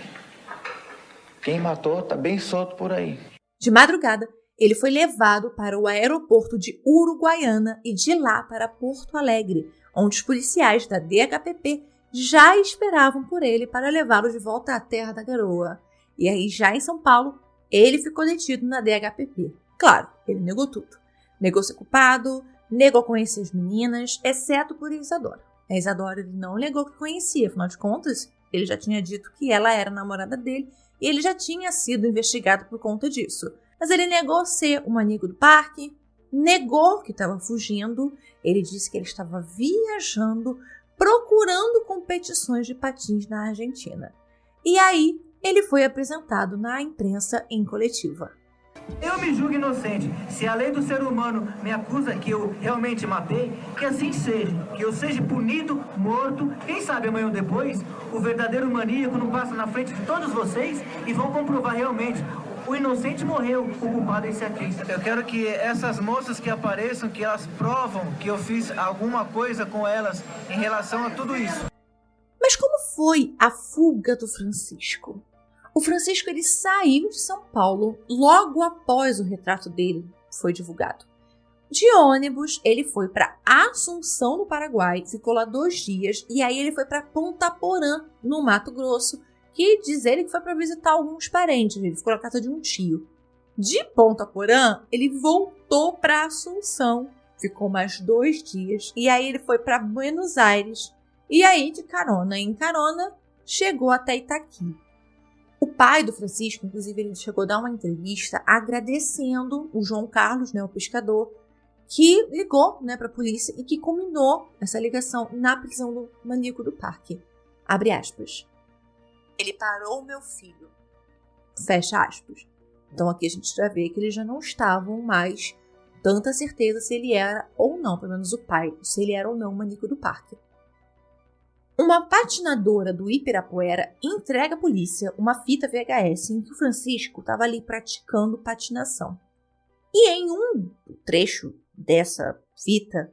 Quem matou tá bem solto por aí. De madrugada, ele foi levado para o aeroporto de Uruguaiana e de lá para Porto Alegre, onde os policiais da DHPP já esperavam por ele para levá-lo de volta à terra da garoa. E aí, já em São Paulo, ele ficou detido na DHPP. Claro, ele negou tudo. Negou ser culpado, negou conhecer as meninas, exceto por Isadora. A Isadora ele não negou que conhecia, afinal de contas, ele já tinha dito que ela era namorada dele e ele já tinha sido investigado por conta disso. Mas ele negou ser o maníaco do parque, negou que estava fugindo, ele disse que ele estava viajando, procurando competições de patins na Argentina. E aí, ele foi apresentado na imprensa em coletiva. Eu me julgo inocente. Se a lei do ser humano me acusa que eu realmente matei, que assim seja. Que eu seja punido, morto. Quem sabe amanhã ou depois, o verdadeiro maníaco não passa na frente de todos vocês e vão comprovar realmente. O inocente morreu, o culpado é esse aqui. Eu quero que essas moças que apareçam, que elas provam que eu fiz alguma coisa com elas em relação a tudo isso. Mas como foi a fuga do Francisco? O Francisco ele saiu de São Paulo logo após o retrato dele foi divulgado. De ônibus, ele foi para Assunção, no Paraguai, ficou lá 2 dias, e aí ele foi para Ponta Porã, no Mato Grosso, que diz ele que foi para visitar alguns parentes, ele ficou na casa de um tio. De Ponta Porã, ele voltou para Assunção, ficou mais 2 dias, e aí ele foi para Buenos Aires, e aí de carona em carona, chegou até Itaqui. O pai do Francisco, inclusive, ele chegou a dar uma entrevista agradecendo o João Carlos, né, o pescador, que ligou, né, para a polícia e que culminou essa ligação na prisão do maníaco do parque. Abre aspas. Ele parou meu filho. Fecha aspas. Então aqui a gente já vê que eles já não estavam mais tanta certeza se ele era ou não, pelo menos o pai, se ele era ou não o maníaco do parque. Uma patinadora do Ibirapuera entrega à polícia uma fita VHS em que o Francisco estava ali praticando patinação. E em um trecho dessa fita,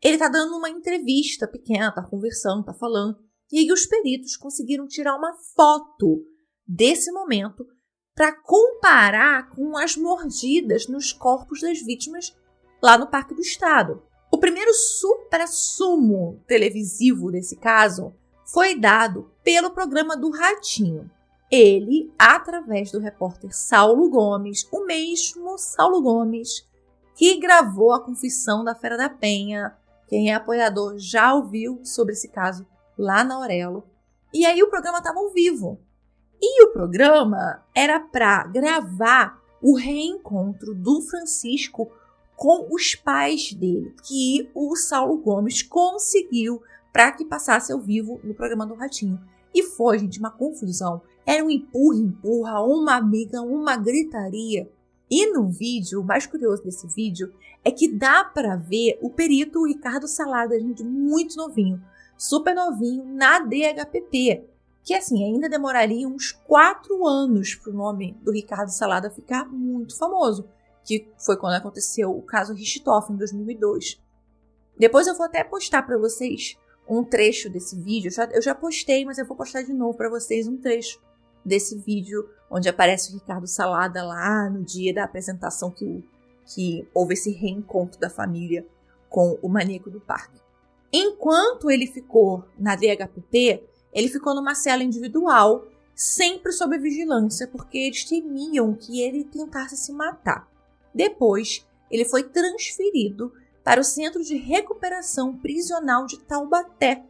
ele está dando uma entrevista pequena, está conversando, está falando, e aí os peritos conseguiram tirar uma foto desse momento para comparar com as mordidas nos corpos das vítimas lá no Parque do Estado. O primeiro suprassumo televisivo desse caso foi dado pelo programa do Ratinho. Ele, através do repórter Saulo Gomes, o mesmo Saulo Gomes que gravou a confissão da Fera da Penha. Quem é apoiador já ouviu sobre esse caso lá na Aurelo. E aí o programa estava ao vivo. E o programa era para gravar o reencontro do Francisco com os pais dele, que o Saulo Gomes conseguiu para que passasse ao vivo no programa do Ratinho. E foi, gente, uma confusão. Era um empurra-empurra, uma amiga, uma gritaria. E no vídeo, o mais curioso desse vídeo é que dá para ver o perito Ricardo Salada, gente, muito novinho, super novinho, na DHPP. Que assim, ainda demoraria uns 4 anos para o nome do Ricardo Salada ficar muito famoso, que foi quando aconteceu o caso Richthofen, em 2002. Depois eu vou até postar para vocês um trecho desse vídeo. Eu já postei, mas eu vou postar de novo para vocês um trecho desse vídeo onde aparece o Ricardo Salada lá no dia da apresentação que houve esse reencontro da família com o maníaco do parque. Enquanto ele ficou na DHPP, ele ficou numa cela individual, sempre sob vigilância, porque eles temiam que ele tentasse se matar. Depois, ele foi transferido para o Centro de Recuperação Prisional de Taubaté.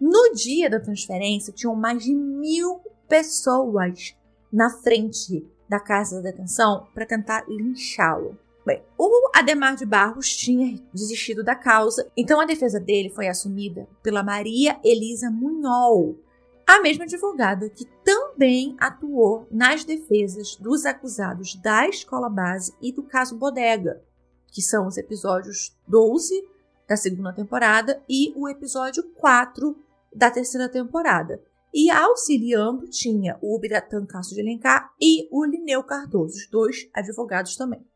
No dia da transferência, tinham mais de 1.000 pessoas na frente da casa da detenção para tentar linchá-lo. Bem, o Ademar de Barros tinha desistido da causa, então a defesa dele foi assumida pela Maria Elisa Munhol, a mesma advogada que também atuou nas defesas dos acusados da escola base e do caso Bodega, que são os episódios 12 da segunda temporada e o episódio 4 da terceira temporada. E auxiliando tinha o Biratã Castro de Alencar e o Lineu Cardoso, os 2 advogados também.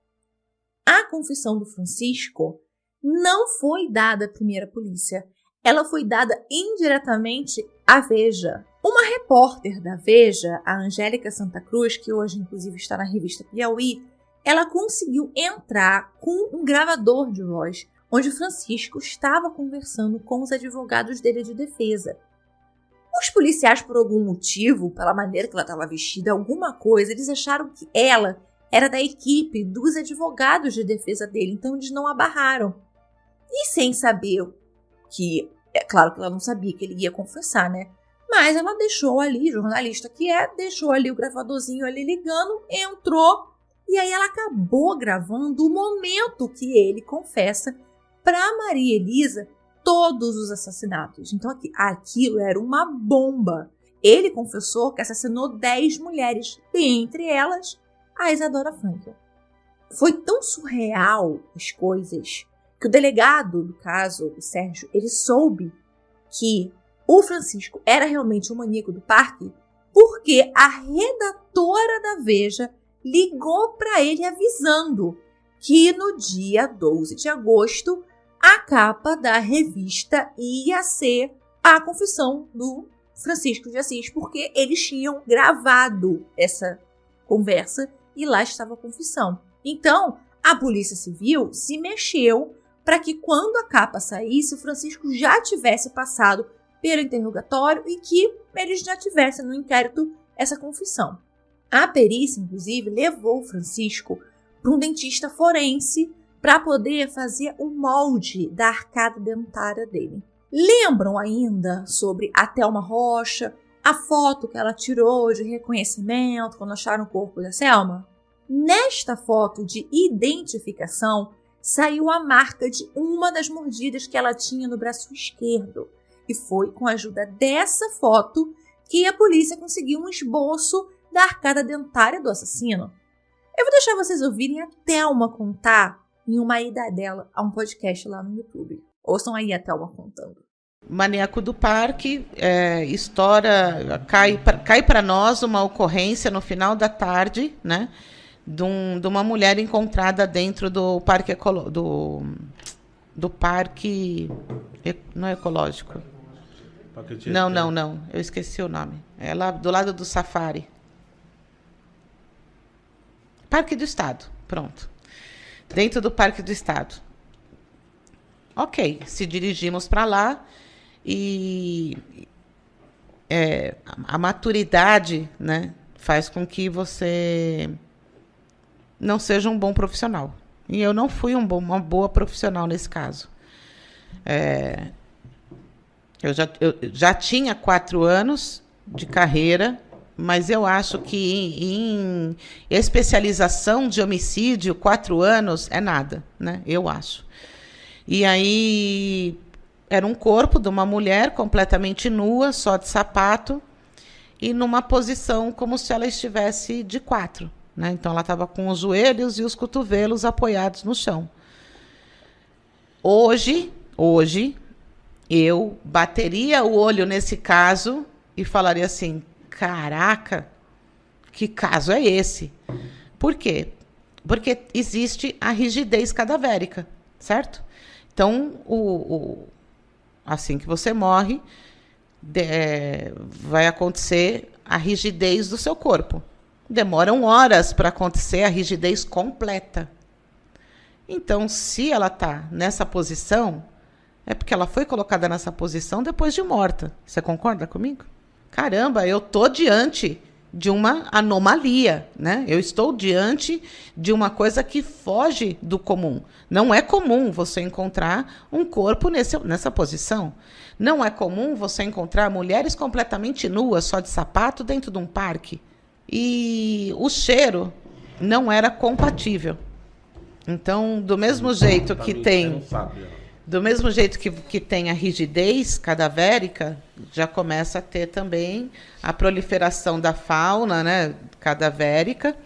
A confissão do Francisco não foi dada à primeira polícia. Ela foi dada indiretamente à Veja. Uma repórter da Veja, a Angélica Santa Cruz, que hoje inclusive está na revista Piauí, ela conseguiu entrar com um gravador de voz, onde Francisco estava conversando com os advogados dele de defesa. Os policiais, por algum motivo, pela maneira que ela estava vestida, alguma coisa, eles acharam que ela era da equipe dos advogados de defesa dele, então eles não a barraram. E sem saber que, é claro que ela não sabia que ele ia confessar, né? Mas ela deixou ali, jornalista que é, deixou ali o gravadorzinho ali ligando, entrou, e aí ela acabou gravando o momento que ele confessa para Maria Elisa todos os assassinatos. Então aquilo era uma bomba. Ele confessou que assassinou 10 mulheres, dentre elas a Isadora Frankel. Foi tão surreal as coisas que o delegado do caso, o Sérgio, ele soube que o Francisco era realmente o maníaco do parque porque a redatora da Veja ligou para ele avisando que no dia 12 de agosto a capa da revista ia ser a confissão do Francisco de Assis, porque eles tinham gravado essa conversa e lá estava a confissão. Então, a Polícia Civil se mexeu para que quando a capa saísse, o Francisco já tivesse passado pelo interrogatório e que eles já tivessem no inquérito essa confissão. A perícia, inclusive, levou o Francisco para um dentista forense para poder fazer o molde da arcada dentária dele. Lembram ainda sobre a Thelma Rocha, a foto que ela tirou de reconhecimento quando acharam o corpo da Selma? Nesta foto de identificação, saiu a marca de uma das mordidas que ela tinha no braço esquerdo. E foi com a ajuda dessa foto que a polícia conseguiu um esboço da arcada dentária do assassino. Eu vou deixar vocês ouvirem a Thelma contar em uma ida dela a um podcast lá no YouTube. Ouçam aí a Thelma contando. Maníaco do Parque, cai para nós uma ocorrência no final da tarde, né, de uma mulher encontrada dentro do parque do parque não é ecológico. Não, eu esqueci o nome. É lá do lado do Safari. Parque do Estado, pronto. Dentro do Parque do Estado. Ok, se dirigimos para lá e a maturidade, né, faz com que você não seja um bom profissional. E eu não fui uma boa profissional nesse caso. Eu já tinha 4 anos de carreira, mas eu acho que em especialização de homicídio, 4 anos é nada, né? Eu acho. E aí era um corpo de uma mulher completamente nua, só de sapato, e numa posição como se ela estivesse de 4. Né? Então ela estava com os joelhos e os cotovelos apoiados no chão. Hoje, eu bateria o olho nesse caso e falaria assim, caraca, que caso é esse? Por quê? Porque existe a rigidez cadavérica, certo? Então, assim que você morre, vai acontecer a rigidez do seu corpo. Demoram horas para acontecer a rigidez completa. Então, se ela está nessa posição, é porque ela foi colocada nessa posição depois de morta. Você concorda comigo? Caramba, eu estou diante de uma anomalia, né? Eu estou diante de uma coisa que foge do comum. Não é comum você encontrar um corpo nessa posição. Não é comum você encontrar mulheres completamente nuas, só de sapato, dentro de um parque. E o cheiro não era compatível. Então, do mesmo jeito que tem... Do mesmo jeito que tem a rigidez cadavérica, já começa a ter também a proliferação da fauna, né, cadavérica,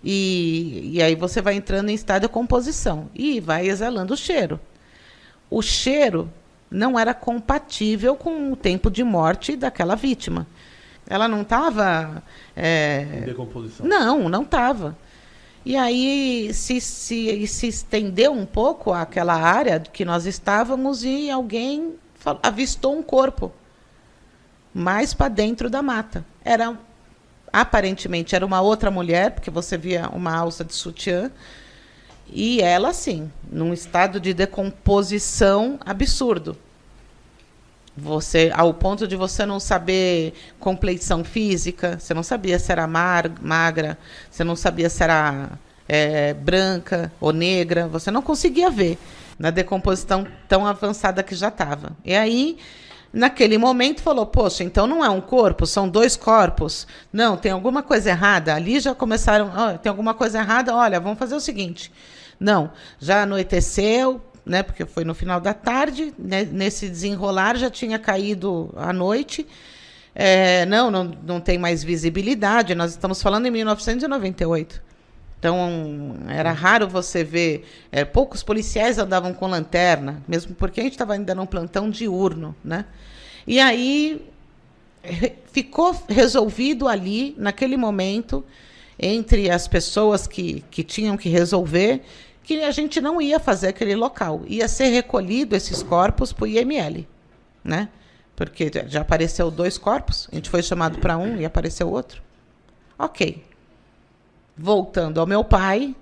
e aí você vai entrando em estado de composição e vai exalando o cheiro. O cheiro não era compatível com o tempo de morte daquela vítima. Ela não estava... em decomposição. Não estava. E aí se estendeu um pouco aquela área que nós estávamos e alguém avistou um corpo mais para dentro da mata. Aparentemente era uma outra mulher, porque você via uma alça de sutiã, e ela, sim, num estado de decomposição absurdo. Ao ponto de você não saber compleição física, você não sabia se era magra, você não sabia se era branca ou negra, você não conseguia ver na decomposição tão avançada que já estava. E aí, naquele momento, falou, poxa, então não é um corpo, são 2 corpos. Não, tem alguma coisa errada. Ali já começaram, tem alguma coisa errada, olha, vamos fazer o seguinte. Não, já anoiteceu, né, porque foi no final da tarde, né, nesse desenrolar já tinha caído a noite, não tem mais visibilidade, nós estamos falando em 1998. Então, era raro você ver, poucos policiais andavam com lanterna, mesmo porque a gente estava ainda num plantão diurno, né? E aí ficou resolvido ali, naquele momento, entre as pessoas que tinham que resolver, que a gente não ia fazer aquele local. Ia ser recolhido esses corpos para o IML, né? Porque já apareceu 2 corpos, a gente foi chamado para um e apareceu outro. Ok. Voltando ao meu pai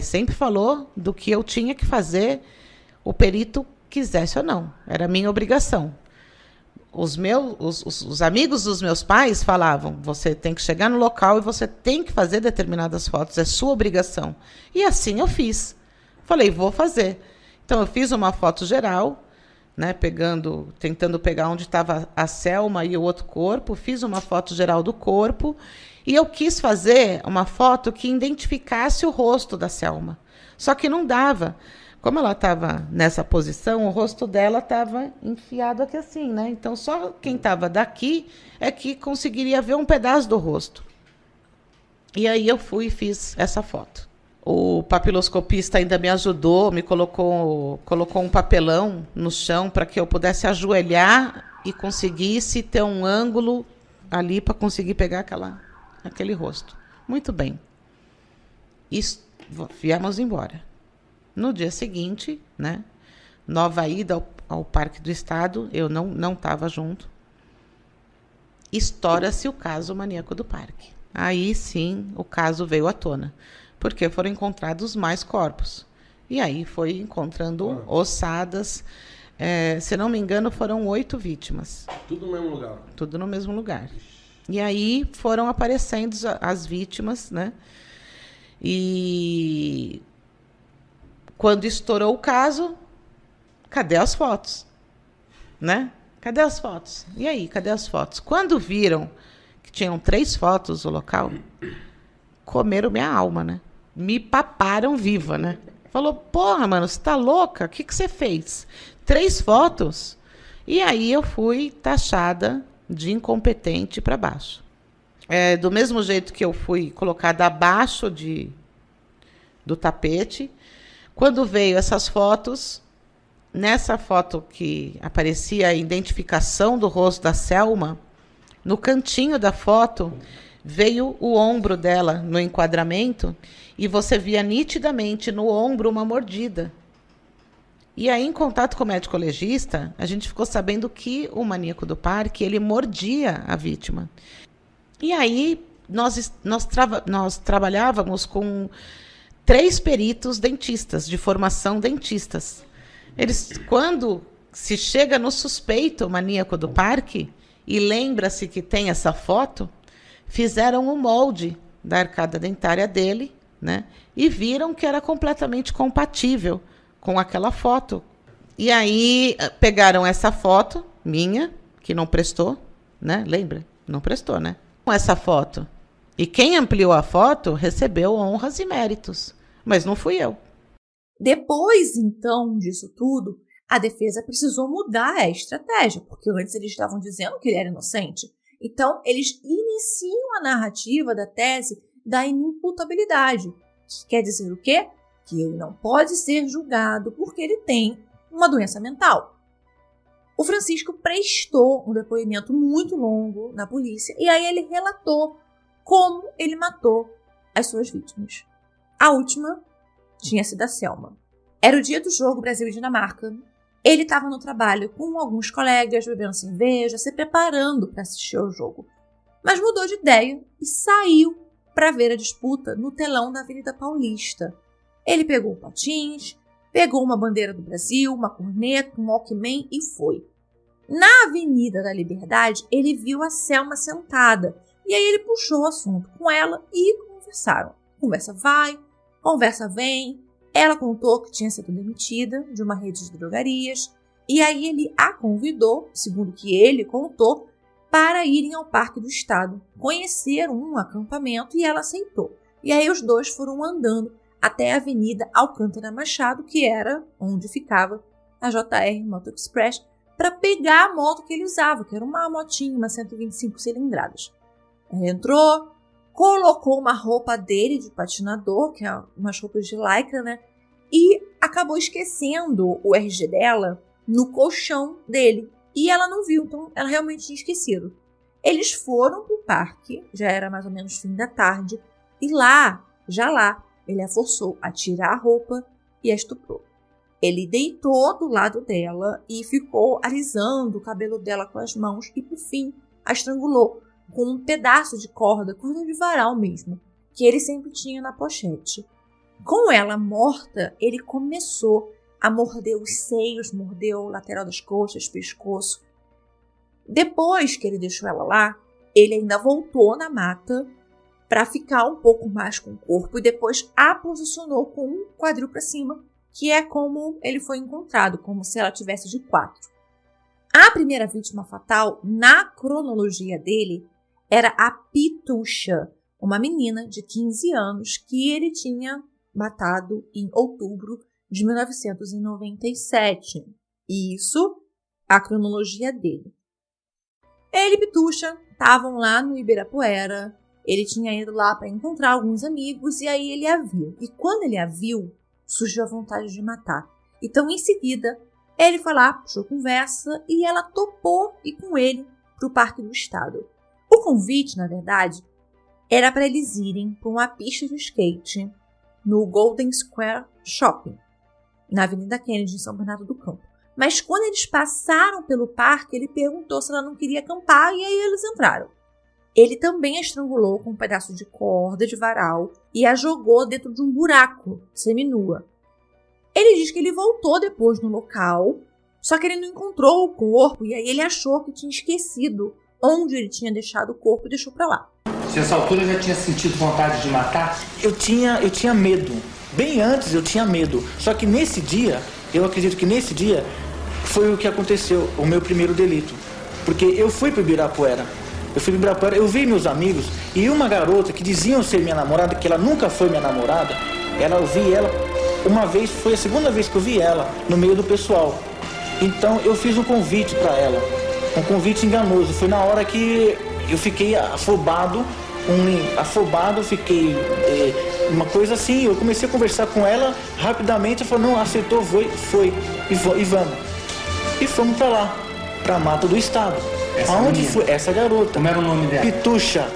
sempre falou do que eu tinha que fazer, o perito quisesse ou não. Era minha obrigação. Os amigos dos meus pais falavam, você tem que chegar no local e você tem que fazer determinadas fotos, é sua obrigação. E assim eu fiz. Falei, vou fazer. Então, eu fiz uma foto geral, né, tentando pegar onde estava a Selma e o outro corpo, fiz uma foto geral do corpo e eu quis fazer uma foto que identificasse o rosto da Selma. Só que não dava. Como ela estava nessa posição, o rosto dela estava enfiado aqui assim, né? Então só quem estava daqui é que conseguiria ver um pedaço do rosto. E aí eu fui e fiz essa foto. O papiloscopista ainda me ajudou, me colocou um papelão no chão para que eu pudesse ajoelhar e conseguisse ter um ângulo ali para conseguir pegar aquele rosto. Muito bem. Viemos embora. No dia seguinte, né, nova ida ao Parque do Estado, eu não estava junto. Estoura-se o caso Maníaco do Parque. Aí sim o caso veio à tona. Porque foram encontrados mais corpos. E aí foi encontrando ossadas. Se não me engano, foram 8 vítimas. Tudo no mesmo lugar? Tudo no mesmo lugar. E aí foram aparecendo as vítimas, né? E quando estourou o caso, cadê as fotos? Né? Cadê as fotos? E aí, cadê as fotos? Quando viram que tinham 3 fotos no local, comeram minha alma, né? Me paparam viva, né? Falou, porra, mano, você tá louca? O que você fez? 3 fotos? E aí eu fui taxada de incompetente para baixo. Do mesmo jeito que eu fui colocada abaixo do tapete, quando veio essas fotos, nessa foto que aparecia a identificação do rosto da Selma, no cantinho da foto veio o ombro dela no enquadramento e você via nitidamente no ombro uma mordida. E aí, em contato com o médico legista, a gente ficou sabendo que o maníaco do parque, ele mordia a vítima. E aí, nós trabalhávamos com 3 peritos dentistas, de formação dentistas. Eles, quando se chega no suspeito maníaco do parque, e lembra-se que tem essa foto, fizeram um molde da arcada dentária dele, né? E viram que era completamente compatível com aquela foto. E aí pegaram essa foto minha, que não prestou, né? Lembra? Não prestou, né? Com essa foto. E quem ampliou a foto recebeu honras e méritos. Mas não fui eu. Depois, então, disso tudo, a defesa precisou mudar a estratégia, porque antes eles estavam dizendo que ele era inocente. Então, eles iniciam a narrativa da tese da inimputabilidade, que quer dizer o quê? Que ele não pode ser julgado porque ele tem uma doença mental. O Francisco prestou um depoimento muito longo na polícia e aí ele relatou como ele matou as suas vítimas. A última tinha sido a Selma. Era o dia do jogo Brasil e Dinamarca. Ele estava no trabalho com alguns colegas, bebendo cerveja, se preparando para assistir ao jogo. Mas mudou de ideia e saiu para ver a disputa no telão da Avenida Paulista. Ele pegou um patins, pegou uma bandeira do Brasil, uma corneta, um Walkman e foi. Na Avenida da Liberdade, ele viu a Selma sentada. E aí ele puxou o assunto com ela e conversaram. Conversa vai, conversa vem. Ela contou que tinha sido demitida de uma rede de drogarias. E aí ele a convidou, segundo que ele contou, para irem ao Parque do Estado, conhecer um acampamento, e ela aceitou. E aí os dois foram andando até a Avenida Alcântara Machado, que era onde ficava a JR Moto Express, para pegar a moto que ele usava, que era uma motinha, uma 125 cilindradas. Ela entrou, colocou uma roupa dele de patinador, que é umas roupas de lycra, né? E acabou esquecendo o RG dela no colchão dele. E ela não viu, então ela realmente tinha esquecido. Eles foram pro parque, já era mais ou menos fim da tarde, e lá, ele a forçou a tirar a roupa e a estuprou. Ele deitou do lado dela e ficou alisando o cabelo dela com as mãos e, por fim, a estrangulou com um pedaço de corda de varal mesmo, que ele sempre tinha na pochete. Com ela morta, ele começou a morder os seios, mordeu o lateral das coxas, pescoço. Depois que ele deixou ela lá, ele ainda voltou na mata para ficar um pouco mais com o corpo e depois a posicionou com um quadril para cima, que é como ele foi encontrado, como se ela tivesse de 4. A primeira vítima fatal, na cronologia dele, era a Pitusha, uma menina de 15 anos que ele tinha matado em outubro de 1997. Isso, a cronologia dele. Ele e Pitusha estavam lá no Ibirapuera, ele tinha ido lá para encontrar alguns amigos e aí ele a viu. E quando ele a viu, surgiu a vontade de matar. Então, em seguida, ele foi lá, puxou conversa e ela topou ir com ele para o Parque do Estado. O convite, na verdade, era para eles irem para uma pista de skate no Golden Square Shopping, na Avenida Kennedy, em São Bernardo do Campo. Mas quando eles passaram pelo parque, ele perguntou se ela não queria acampar e aí eles entraram. Ele também a estrangulou com um pedaço de corda de varal e a jogou dentro de um buraco, seminua. Ele diz que ele voltou depois no local, só que ele não encontrou o corpo e aí ele achou que tinha esquecido onde ele tinha deixado o corpo e deixou pra lá. Você, nessa altura, já tinha sentido vontade de matar? Eu tinha medo. Bem antes eu tinha medo. Só que nesse dia, eu acredito que nesse dia, foi o que aconteceu, o meu primeiro delito. Porque eu fui pro Ibirapuera. Eu vi meus amigos e uma garota que diziam ser minha namorada, que ela nunca foi minha namorada, eu vi ela uma vez, foi a segunda vez que eu vi ela no meio do pessoal. Então eu fiz um convite para ela, um convite enganoso. Foi na hora que eu fiquei afobado, fiquei uma coisa assim. Eu comecei a conversar com ela rapidamente, ela falou, não, aceitou, foi, e vamos. E fomos para lá, para a Mata do Estado. Aonde foi essa garota? Como era o nome dela? Pitusha.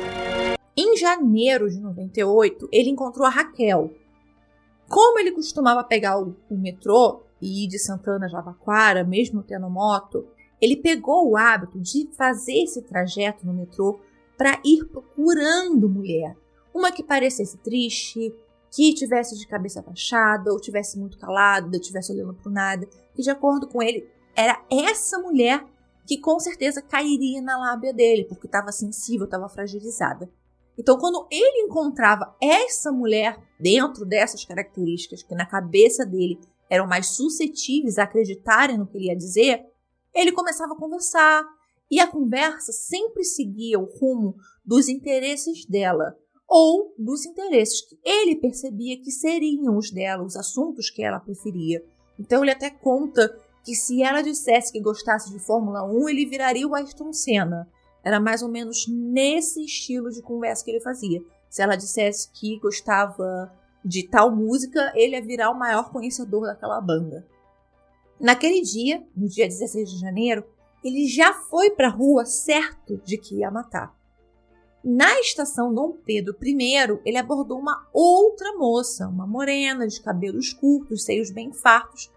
Em janeiro de 98, ele encontrou a Raquel. Como ele costumava pegar o metrô e ir de Santana a Jabaquara, mesmo tendo moto, ele pegou o hábito de fazer esse trajeto no metrô para ir procurando mulher. Uma que parecesse triste, que tivesse de cabeça baixada, ou tivesse muito calada, tivesse olhando para nada, que de acordo com ele, era essa mulher que com certeza cairia na lábia dele, porque estava sensível, estava fragilizada. Então, quando ele encontrava essa mulher dentro dessas características, que na cabeça dele eram mais suscetíveis a acreditarem no que ele ia dizer, ele começava a conversar. E a conversa sempre seguia o rumo dos interesses dela, ou dos interesses que ele percebia que seriam os dela, os assuntos que ela preferia. Então, ele até conta que se ela dissesse que gostasse de Fórmula 1, ele viraria o Ayrton Senna. Era mais ou menos nesse estilo de conversa que ele fazia. Se ela dissesse que gostava de tal música, ele ia virar o maior conhecedor daquela banda. Naquele dia, no dia 16 de janeiro, ele já foi para a rua certo de que ia matar. Na estação Dom Pedro I, ele abordou uma outra moça, uma morena de cabelos curtos, seios bem fartos.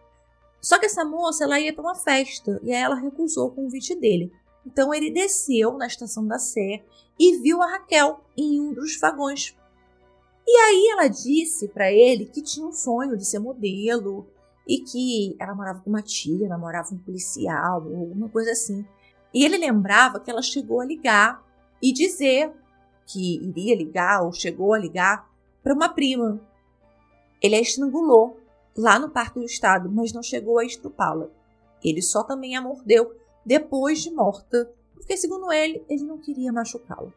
Só que essa moça ela ia para uma festa e aí ela recusou o convite dele. Então ele desceu na estação da Sé e viu a Raquel em um dos vagões. E aí ela disse para ele que tinha um sonho de ser modelo e que ela morava com uma tia, namorava um policial ou alguma coisa assim. E ele lembrava que ela chegou a ligar e dizer que iria ligar ou chegou a ligar para uma prima. Ele a estrangulou lá no Parque do Estado, mas não chegou a estrupá-la. Ele só também a mordeu depois de morta, porque, segundo ele não queria machucá-la.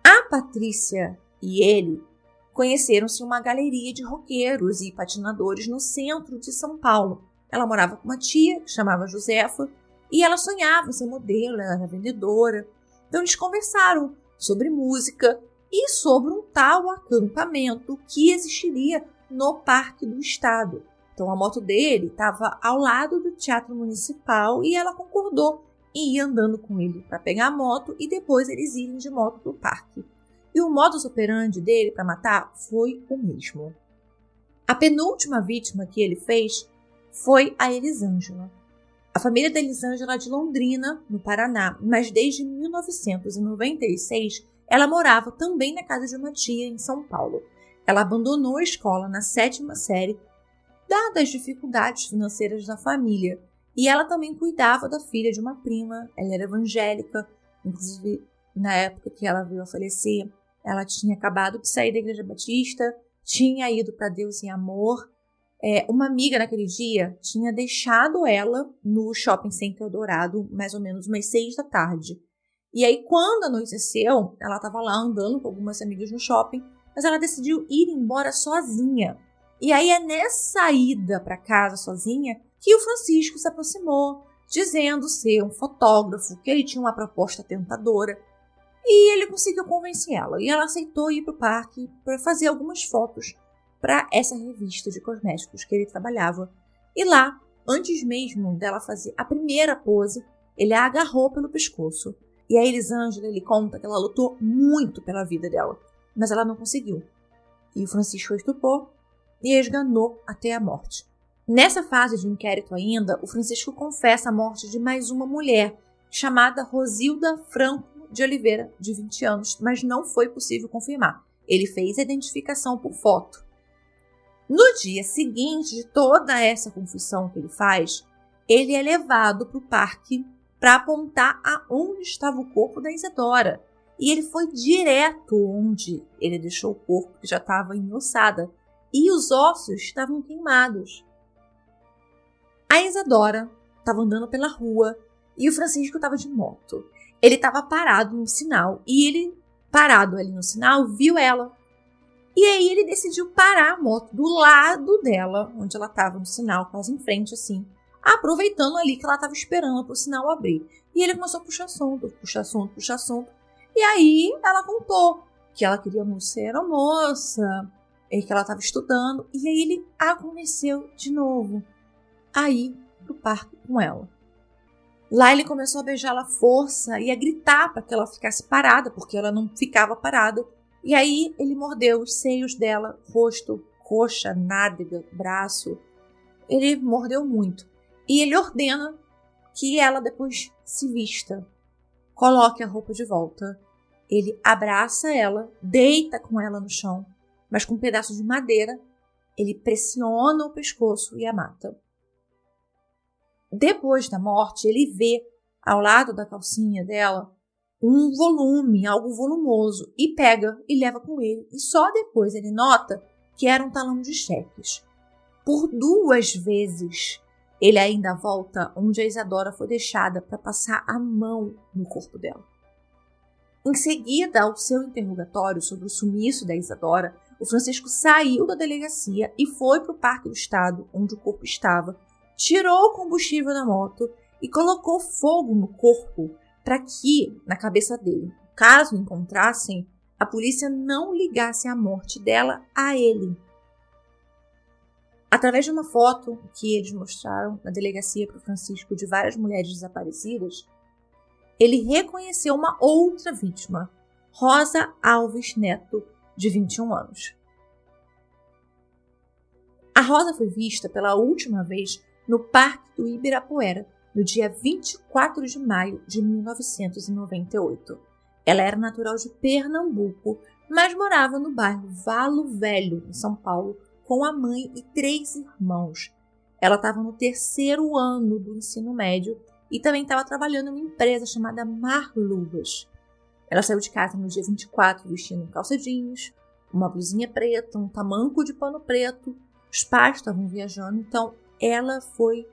A Patrícia e ele conheceram-se em uma galeria de roqueiros e patinadores no centro de São Paulo. Ela morava com uma tia, que chamava Josefa, e ela sonhava em ser modelo, ela era vendedora. Então eles conversaram sobre música e sobre um tal acampamento que existiria no Parque do Estado. Então a moto dele estava ao lado do Teatro Municipal e ela concordou em ir andando com ele para pegar a moto e depois eles irem de moto para o parque. E o modus operandi dele para matar foi o mesmo. A penúltima vítima que ele fez foi a Elisângela. A família da Elisângela é de Londrina, no Paraná, mas desde 1996 ela morava também na casa de uma tia em São Paulo. Ela abandonou a escola na 7ª série, dadas as dificuldades financeiras da família. E ela também cuidava da filha de uma prima. Ela era evangélica, inclusive na época que ela veio a falecer, ela tinha acabado de sair da Igreja Batista, tinha ido para Deus em Amor, Uma amiga naquele dia tinha deixado ela no Shopping Center Eldorado, mais ou menos umas 6 da tarde. E aí, quando anoiteceu, ela estava lá andando com algumas amigas no shopping, mas ela decidiu ir embora sozinha. E aí é nessa ida para casa sozinha que o Francisco se aproximou, dizendo ser um fotógrafo, que ele tinha uma proposta tentadora. E ele conseguiu convencer ela. E ela aceitou ir para o parque para fazer algumas fotos para essa revista de cosméticos que ele trabalhava. E lá, antes mesmo dela fazer a primeira pose, ele a agarrou pelo pescoço. E a Elisângela, ele conta que ela lutou muito pela vida dela, mas ela não conseguiu. E o Francisco a estuprou e a esganou até a morte. Nessa fase de inquérito ainda, o Francisco confessa a morte de mais uma mulher, chamada Rosilda Franco de Oliveira, de 20 anos, mas não foi possível confirmar. Ele fez a identificação por foto. No dia seguinte de toda essa confissão que ele faz, ele é levado para o parque para apontar aonde estava o corpo da Isadora. E ele foi direto onde ele deixou o corpo, que já estava engrossada, e os ossos estavam queimados. A Isadora estava andando pela rua e o Francisco estava de moto. Ele estava parado no sinal e ele, parado ali no sinal, viu ela. E aí ele decidiu parar a moto do lado dela, onde ela estava no sinal, quase em frente assim, aproveitando ali que ela estava esperando para o sinal abrir. E ele começou a puxar assunto. E aí ela contou que ela queria muito ser aeromoça, e que ela estava estudando. E aí ele a convenceu de novo a ir pro parque com ela. Lá ele começou a beijá-la à força e a gritar para que ela ficasse parada, porque ela não ficava parada. E aí ele mordeu os seios dela, rosto, coxa, nádega, braço. Ele mordeu muito. E ele ordena que ela depois se vista, coloque a roupa de volta. Ele abraça ela, deita com ela no chão, mas com um pedaço de madeira, ele pressiona o pescoço e a mata. Depois da morte, ele vê ao lado da calcinha dela um volume, algo volumoso, e pega e leva com ele. E só depois ele nota que era um talão de cheques. Por 2 vezes, ele ainda volta onde a Isadora foi deixada para passar a mão no corpo dela. Em seguida ao seu interrogatório sobre o sumiço da Isadora, o Francisco saiu da delegacia e foi para o Parque do Estado, onde o corpo estava, tirou o combustível da moto e colocou fogo no corpo para que, na cabeça dele, caso encontrassem, a polícia não ligasse a morte dela a ele. Através de uma foto que eles mostraram na delegacia para o Francisco de várias mulheres desaparecidas, ele reconheceu uma outra vítima, Rosa Alves Neto, de 21 anos. A Rosa foi vista pela última vez no Parque do Ibirapuera, no dia 24 de maio de 1998. Ela era natural de Pernambuco, mas morava no bairro Valo Velho, em São Paulo, com a mãe e 3 irmãos. Ela estava no 3º ano do ensino médio e também estava trabalhando em uma empresa chamada Marluvas. Ela saiu de casa no dia 24 vestindo calça jeans, uma blusinha preta, um tamanco de pano preto. Os pais estavam viajando, então ela foi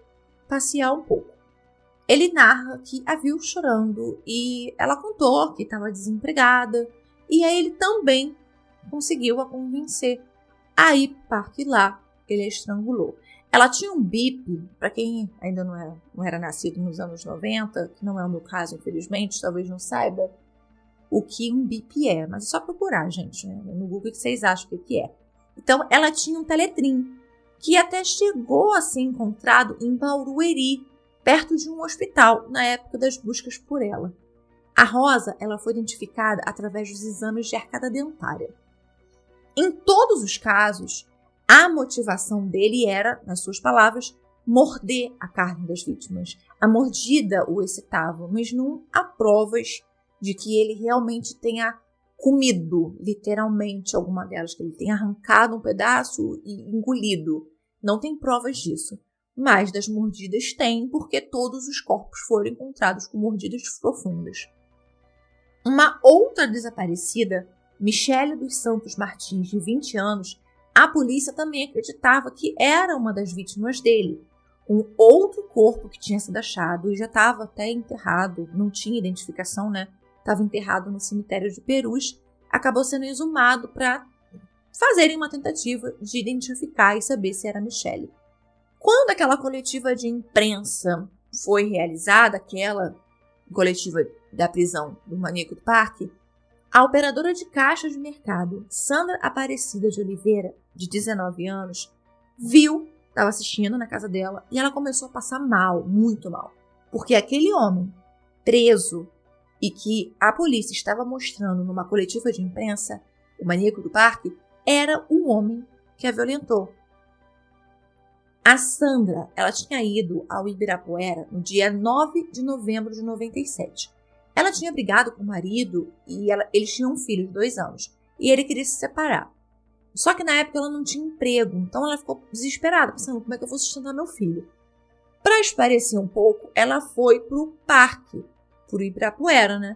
passear um pouco. Ele narra que a viu chorando e ela contou que estava desempregada. E aí ele também conseguiu a convencer a ir para o parque lá. Ele a estrangulou. Ela tinha um bip, para quem ainda não era nascido nos anos 90, que não é o meu caso, infelizmente, talvez não saiba o que um bip é. Mas é só procurar, gente, né? No Google, o que vocês acham que é. Então, ela tinha um teletrim, que até chegou a ser encontrado em Barueri, perto de um hospital, na época das buscas por ela. A Rosa, ela foi identificada através dos exames de arcada dentária. Em todos os casos, a motivação dele era, nas suas palavras, morder a carne das vítimas. A mordida o excitava, mas não há provas de que ele realmente tenha comido, literalmente, alguma delas, que ele tenha arrancado um pedaço e engolido. Não tem provas disso. Mas das mordidas tem, porque todos os corpos foram encontrados com mordidas profundas. Uma outra desaparecida, Michele dos Santos Martins, de 20 anos, A polícia também acreditava que era uma das vítimas dele. Um outro corpo que tinha sido achado e já estava até enterrado, não tinha identificação, né? Estava enterrado no cemitério de Perus, acabou sendo exumado para fazerem uma tentativa de identificar e saber se era Michele. Quando aquela coletiva de imprensa foi realizada, aquela coletiva da prisão do maníaco do parque, a operadora de caixa de mercado, Sandra Aparecida de Oliveira, de 19 anos, viu, estava assistindo na casa dela, e ela começou a passar mal, muito mal. Porque aquele homem preso e que a polícia estava mostrando numa coletiva de imprensa, o maníaco do parque, era o homem que a violentou. A Sandra, ela tinha ido ao Ibirapuera no dia 9 de novembro de 97. Ela tinha brigado com o marido e eles tinham um filho de 2 anos. E ele queria se separar. Só que na época ela não tinha emprego, então ela ficou desesperada, pensando como é que eu vou sustentar meu filho. Para esparecer um pouco, ela foi pro parque, pro Ibirapuera, né?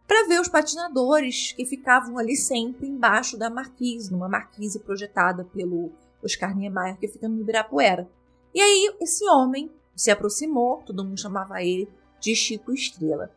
Para ver os patinadores que ficavam ali sempre embaixo da marquise, numa marquise projetada pelo Oscar Niemeyer, que fica no Ibirapuera. E aí esse homem se aproximou, todo mundo chamava ele de Chico Estrela.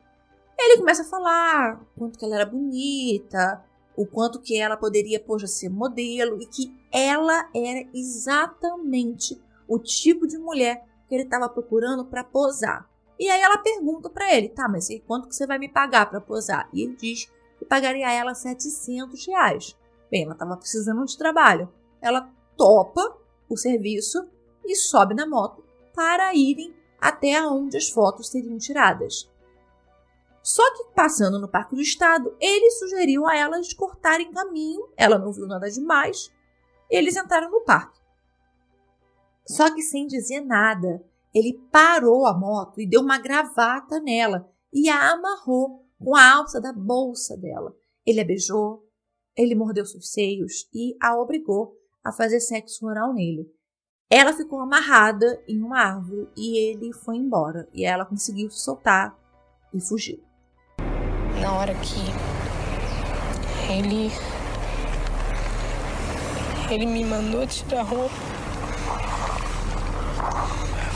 Ele começa a falar o quanto que ela era bonita, o quanto que ela poderia, ser modelo, e que ela era exatamente o tipo de mulher que ele estava procurando para posar. E aí ela pergunta para ele, tá, mas quanto que você vai me pagar para posar? E ele diz que pagaria a ela R$700. Bem, ela estava precisando de trabalho. Ela topa o serviço e sobe na moto para irem até onde as fotos seriam tiradas. Só que passando no Parque do Estado, ele sugeriu a elas cortarem caminho, ela não viu nada demais, eles entraram no parque. Só que sem dizer nada, ele parou a moto e deu uma gravata nela e a amarrou com a alça da bolsa dela. Ele a beijou, ele mordeu seus seios e a obrigou a fazer sexo oral nele. Ela ficou amarrada em uma árvore e ele foi embora. E ela conseguiu se soltar e fugiu. Na hora que ele me mandou tirar a roupa,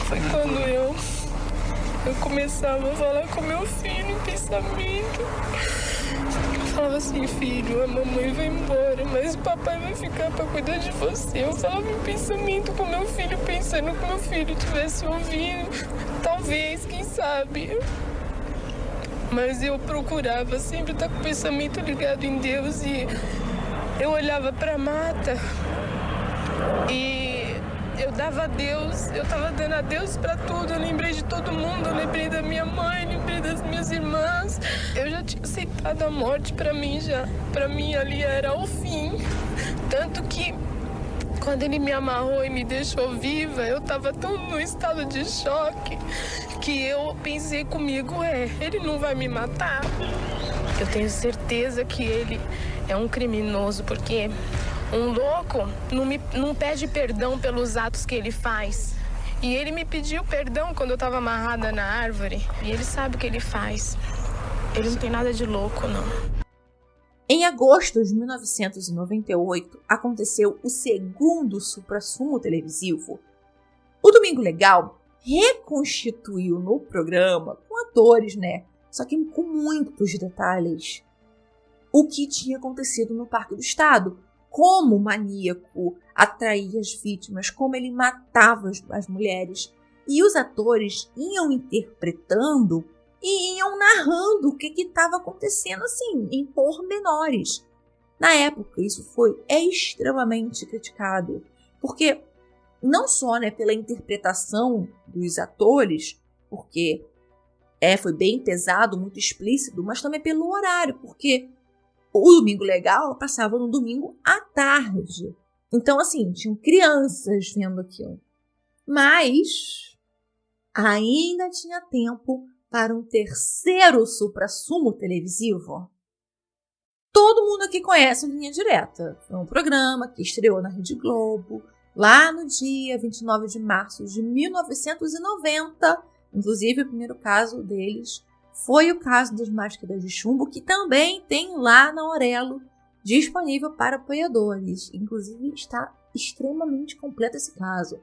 foi quando eu começava a falar com meu filho em pensamento. Eu falava assim, filho, a mamãe vai embora, mas o papai vai ficar pra cuidar de você. Eu falava em pensamento com meu filho, pensando que meu filho tivesse ouvido, talvez, quem sabe. Mas eu procurava sempre estar com o pensamento ligado em Deus e eu olhava pra mata e eu dava a Deus, eu tava dando a Deus pra tudo. Eu lembrei de todo mundo, eu lembrei da minha mãe, lembrei das minhas irmãs. Eu já tinha aceitado a morte pra mim já. Pra mim ali era o fim. Tanto que quando ele me amarrou e me deixou viva, eu tava tão no estado de choque que eu pensei comigo, ele não vai me matar. Eu tenho certeza que ele é um criminoso, porque um louco não pede perdão pelos atos que ele faz. E ele me pediu perdão quando eu estava amarrada na árvore. E ele sabe o que ele faz. Ele não tem nada de louco, não. Em agosto de 1998, aconteceu o segundo suprassumo televisivo. O Domingo Legal reconstituiu no programa, com atores, né? Só que com muitos detalhes, o que tinha acontecido no Parque do Estado. Como o maníaco atraía as vítimas, como ele matava as mulheres. E os atores iam interpretando e iam narrando o que estava acontecendo, assim, em pormenores. Na época, isso foi extremamente criticado, porque não só, né, pela interpretação dos atores, porque foi bem pesado, muito explícito, mas também pelo horário, porque o Domingo Legal passava no domingo à tarde. Então, assim, tinham crianças vendo aquilo. Mas ainda tinha tempo para um terceiro suprassumo televisivo. Todo mundo aqui conhece o Linha Direta. Foi um programa que estreou na Rede Globo lá no dia 29 de março de 1990. Inclusive, o primeiro caso deles foi o caso das máscaras de chumbo, que também tem lá na Aurelo disponível para apoiadores. Inclusive, está extremamente completo esse caso.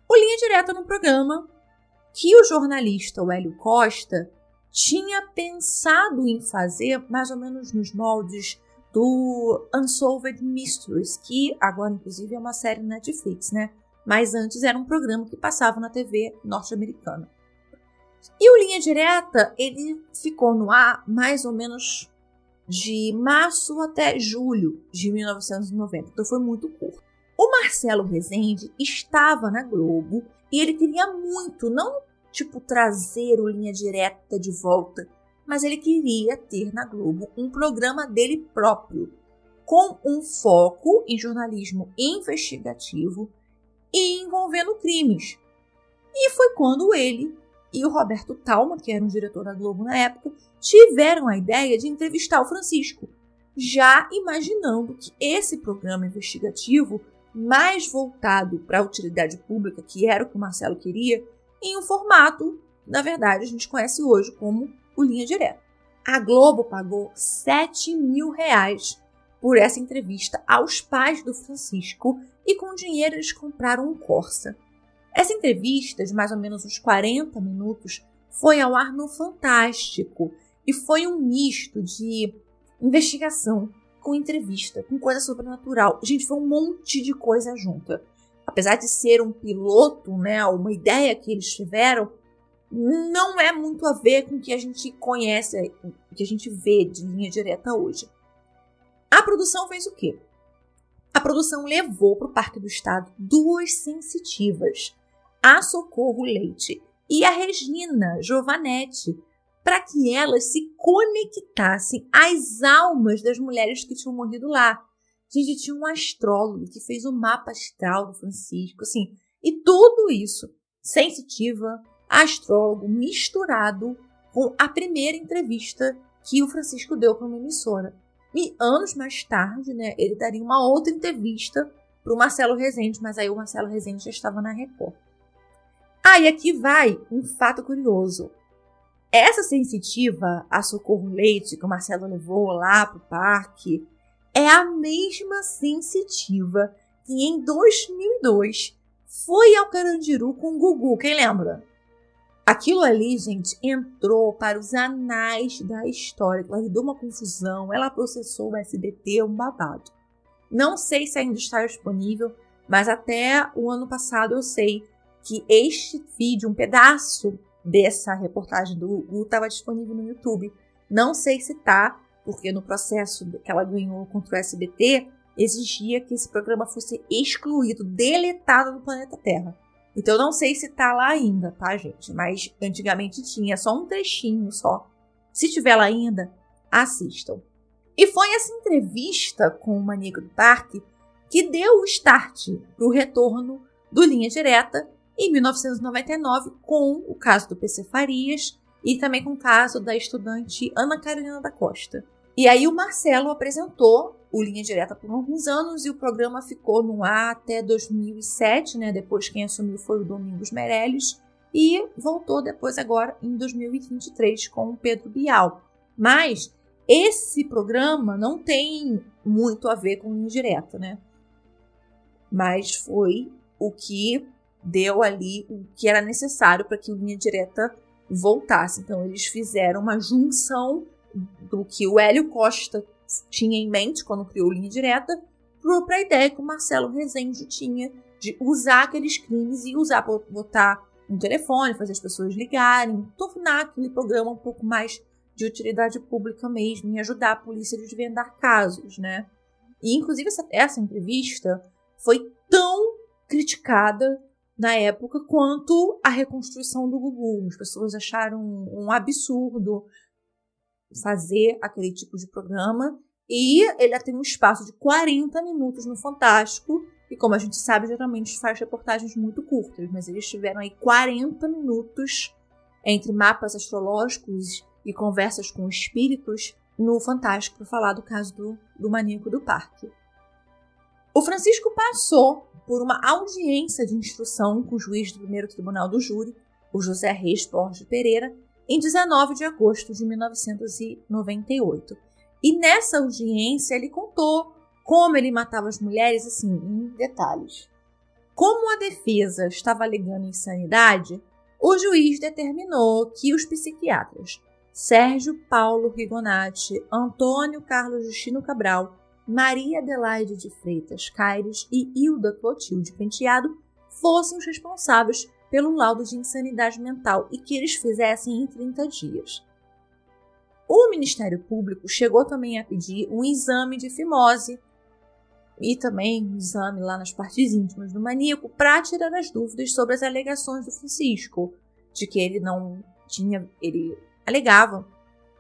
O Linha Direta no programa que o jornalista Hélio Costa tinha pensado em fazer mais ou menos nos moldes do Unsolved Mysteries, que agora inclusive é uma série na Netflix, né? Mas antes era um programa que passava na TV norte-americana. E o Linha Direta, ele ficou no ar mais ou menos de março até julho de 1990, então foi muito curto. O Marcelo Rezende estava na Globo e ele queria muito, não trazer o Linha Direta de volta, mas ele queria ter na Globo um programa dele próprio, com um foco em jornalismo investigativo e envolvendo crimes. E foi quando ele e o Roberto Talma, que era um diretor da Globo na época, tiveram a ideia de entrevistar o Francisco, já imaginando que esse programa investigativo, mais voltado para a utilidade pública, que era o que o Marcelo queria, em um formato, na verdade, a gente conhece hoje como o Linha Direta. A Globo pagou R$7 mil por essa entrevista aos pais do Francisco e com o dinheiro eles compraram um Corsa. Essa entrevista, de mais ou menos uns 40 minutos, foi ao ar no Fantástico e foi um misto de investigação com entrevista, com coisa sobrenatural. Gente, foi um monte de coisa junta. Apesar de ser um piloto, né, uma ideia que eles tiveram, não é muito a ver com o que a gente conhece, o que a gente vê de Linha Direta hoje. A produção fez o quê? A produção levou para o Parque do Estado duas sensitivas, a Socorro Leite e a Regina Giovanetti, para que elas se conectassem às almas das mulheres que tinham morrido lá. Gente, tinha um astrólogo que fez o mapa astral do Francisco, assim, e tudo isso, sensitiva, astrólogo, misturado com a primeira entrevista que o Francisco deu para uma emissora. E anos mais tarde, né, ele daria uma outra entrevista para o Marcelo Rezende, mas aí o Marcelo Rezende já estava na Record. E aqui vai um fato curioso. Essa sensitiva, a Socorro Leite, que o Marcelo levou lá para o parque, é a mesma sensitiva que em 2002 foi ao Carandiru com o Gugu. Quem lembra? Aquilo ali, gente, entrou para os anais da história. Ela deu uma confusão, ela processou o SBT, um babado. Não sei se ainda está disponível, mas até o ano passado eu sei que este vídeo, um pedaço dessa reportagem do Gugu, estava disponível no YouTube. Não sei se está, porque no processo que ela ganhou contra o SBT, exigia que esse programa fosse excluído, deletado do planeta Terra. Então eu não sei se tá lá ainda, tá, gente? Mas antigamente tinha só um trechinho só. Se tiver lá ainda, assistam. E foi essa entrevista com o Maníaco do Parque que deu o start pro retorno do Linha Direta em 1999 com o caso do PC Farias e também com o caso da estudante Ana Carolina da Costa. E aí o Marcelo apresentou o Linha Direta por alguns anos e o programa ficou no ar até 2007, né? Depois quem assumiu foi o Domingos Meirelles e voltou depois agora em 2023 com o Pedro Bial. Mas esse programa não tem muito a ver com Linha Direta, né? Mas foi o que deu ali o que era necessário para que o Linha Direta voltasse. Então eles fizeram uma junção do que o Hélio Costa tinha em mente quando criou Linha Direta para a ideia que o Marcelo Rezende tinha de usar aqueles crimes e usar para botar um telefone, fazer as pessoas ligarem, tornar aquele programa um pouco mais de utilidade pública mesmo e ajudar a polícia a desvendar casos, né? E inclusive essa entrevista foi tão criticada na época quanto a reconstrução do Gugu. As pessoas acharam um absurdo fazer aquele tipo de programa e ele tem um espaço de 40 minutos no Fantástico e, como a gente sabe, geralmente faz reportagens muito curtas, mas eles tiveram aí 40 minutos entre mapas astrológicos e conversas com espíritos no Fantástico para falar do caso do Maníaco do Parque. O Francisco passou por uma audiência de instrução com o juiz do primeiro tribunal do júri, o José Reis Borges Pereira, em 19 de agosto de 1998. E nessa audiência ele contou como ele matava as mulheres, assim, em detalhes. Como a defesa estava alegando insanidade, o juiz determinou que os psiquiatras Sérgio Paulo Rigonati, Antônio Carlos Justino Cabral, Maria Adelaide de Freitas Caires e Hilda Clotilde Penteado fossem os responsáveis pelo laudo de insanidade mental e que eles fizessem em 30 dias. O Ministério Público chegou também a pedir um exame de fimose e também um exame lá nas partes íntimas do maníaco para tirar as dúvidas sobre as alegações do Francisco, de que ele alegava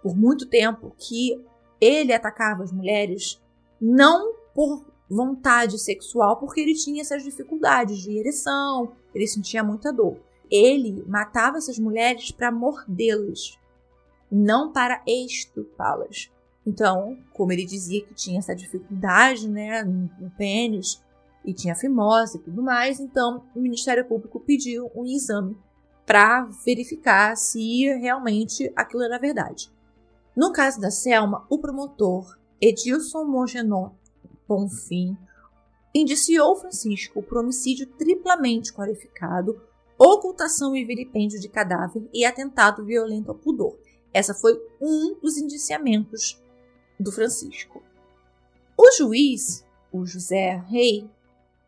por muito tempo que ele atacava as mulheres não por vontade sexual, porque ele tinha essas dificuldades de ereção, ele sentia muita dor. Ele matava essas mulheres para mordê-las, não para estupá-las. Então, como ele dizia que tinha essa dificuldade, né, no pênis, e tinha fimose e tudo mais, então o Ministério Público pediu um exame para verificar se realmente aquilo era verdade. No caso da Selma, o promotor Edilson Mogenó Bonfim indiciou Francisco por homicídio triplamente qualificado, ocultação e vilipêndio de cadáver e atentado violento ao pudor. Essa foi um dos indiciamentos do Francisco. O juiz, o José Rei,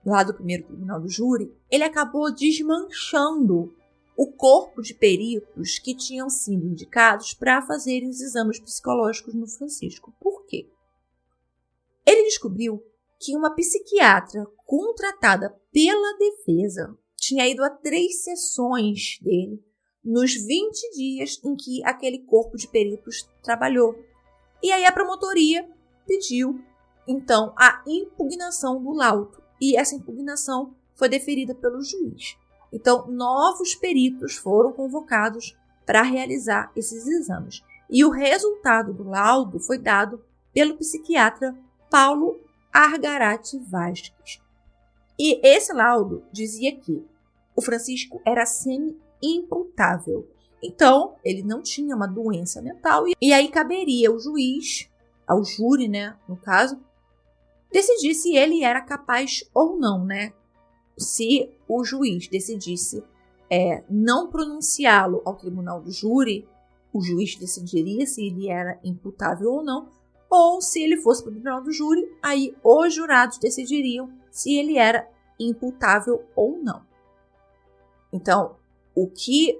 lá do primeiro tribunal do júri, ele acabou desmanchando o corpo de peritos que tinham sido indicados para fazerem os exames psicológicos no Francisco. Por quê? Ele descobriu que uma psiquiatra contratada pela defesa tinha ido a 3 sessões dele nos 20 dias em que aquele corpo de peritos trabalhou. E aí a promotoria pediu, então, a impugnação do laudo. E essa impugnação foi deferida pelo juiz. Então, novos peritos foram convocados para realizar esses exames. E o resultado do laudo foi dado pelo psiquiatra Paulo Argarati Vasques. E esse laudo dizia que o Francisco era semi-imputável. Então, ele não tinha uma doença mental. E aí caberia ao juiz, ao júri, né, no caso, decidir se ele era capaz ou não, né? Se o juiz decidisse não pronunciá-lo ao tribunal do júri, o juiz decidiria se ele era imputável ou não, ou se ele fosse para o tribunal do júri, aí os jurados decidiriam se ele era imputável ou não. Então, o que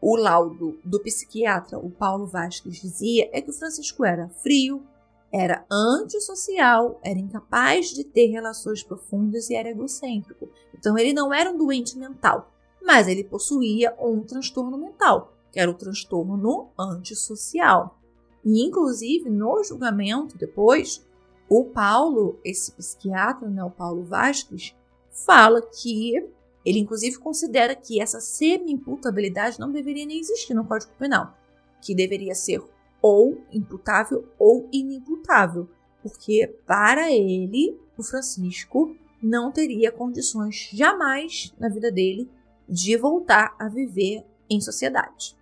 o laudo do psiquiatra, o Paulo Vasques, dizia é que o Francisco era frio, era antissocial, era incapaz de ter relações profundas e era egocêntrico. Então ele não era um doente mental, mas ele possuía um transtorno mental, que era o transtorno antissocial. E inclusive no julgamento depois, o Paulo, esse psiquiatra, né, o Paulo Vasques, fala que ele inclusive considera que essa semi-imputabilidade não deveria nem existir no Código Penal, que deveria ser ou imputável ou inimputável, porque para ele, o Francisco, não teria condições jamais na vida dele de voltar a viver em sociedade.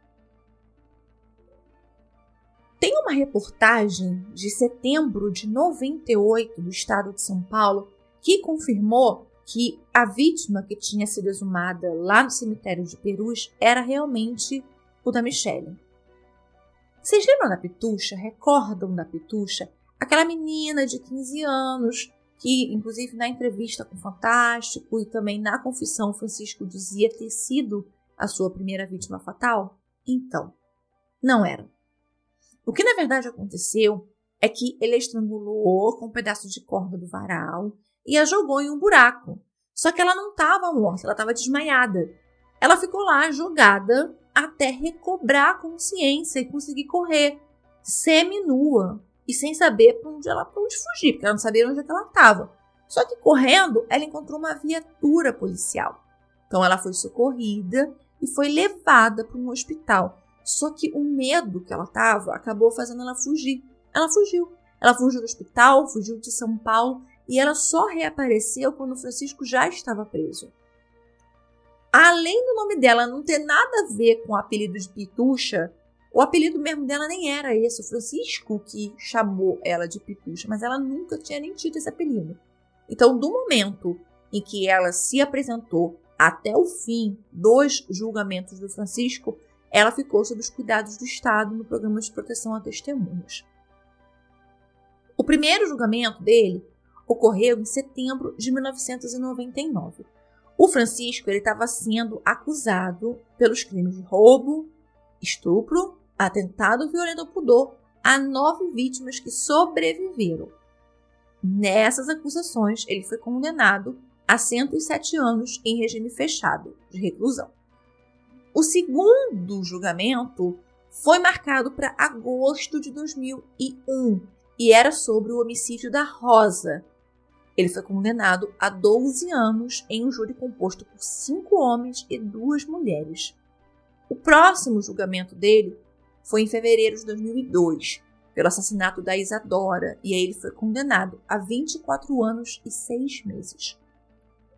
Tem uma reportagem de setembro de 98 do estado de São Paulo que confirmou que a vítima que tinha sido exumada lá no cemitério de Perus era realmente o da Michele. Vocês lembram da Pitucha? Recordam da Pitucha? Aquela menina de 15 anos que, inclusive, na entrevista com o Fantástico e também na confissão, Francisco dizia ter sido a sua primeira vítima fatal? Então, não era. O que, na verdade, aconteceu é que ele a estrangulou com um pedaço de corda do varal e a jogou em um buraco. Só que ela não estava morta, ela estava desmaiada. Ela ficou lá jogada até recobrar a consciência e conseguir correr, semi-nua e sem saber para onde fugir, porque ela não sabia onde ela estava. Só que correndo, ela encontrou uma viatura policial. Então ela foi socorrida e foi levada para um hospital. Só que o medo que ela estava acabou fazendo ela fugir. Ela fugiu. Ela fugiu do hospital, fugiu de São Paulo e ela só reapareceu quando o Francisco já estava preso. Além do nome dela não ter nada a ver com o apelido de Pitucha, O apelido mesmo dela nem era esse, o Francisco que chamou ela de Pitucha, mas ela nunca tinha nem tido esse apelido. Então, do momento em que ela se apresentou até o fim dos julgamentos do Francisco, ela ficou sob os cuidados do Estado no programa de proteção a testemunhas. O primeiro julgamento dele ocorreu em setembro de 1999. O Francisco estava sendo acusado pelos crimes de roubo, estupro, atentado violento ao pudor a 9 vítimas que sobreviveram. Nessas acusações, ele foi condenado a 107 anos em regime fechado de reclusão. O segundo julgamento foi marcado para agosto de 2001 e era sobre o homicídio da Rosa. Ele foi condenado a 12 anos em um júri composto por 5 homens e 2 mulheres. O próximo julgamento dele foi em fevereiro de 2002, pelo assassinato da Isadora, e aí ele foi condenado a 24 anos e 6 meses.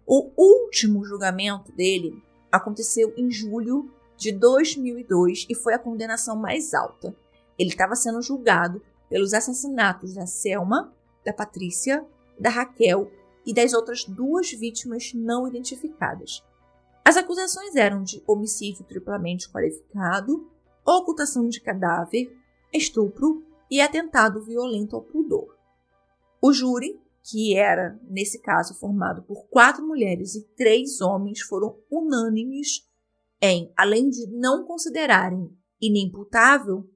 O último julgamento dele aconteceu em julho de 2002 e foi a condenação mais alta. Ele estava sendo julgado pelos assassinatos da Selma, da Patrícia, da Raquel e das outras 2 vítimas não identificadas. As acusações eram de homicídio triplamente qualificado, ocultação de cadáver, estupro e atentado violento ao pudor. O júri, que era, nesse caso, formado por 4 mulheres e 3 homens, foram unânimes em, além de não considerarem inimputável,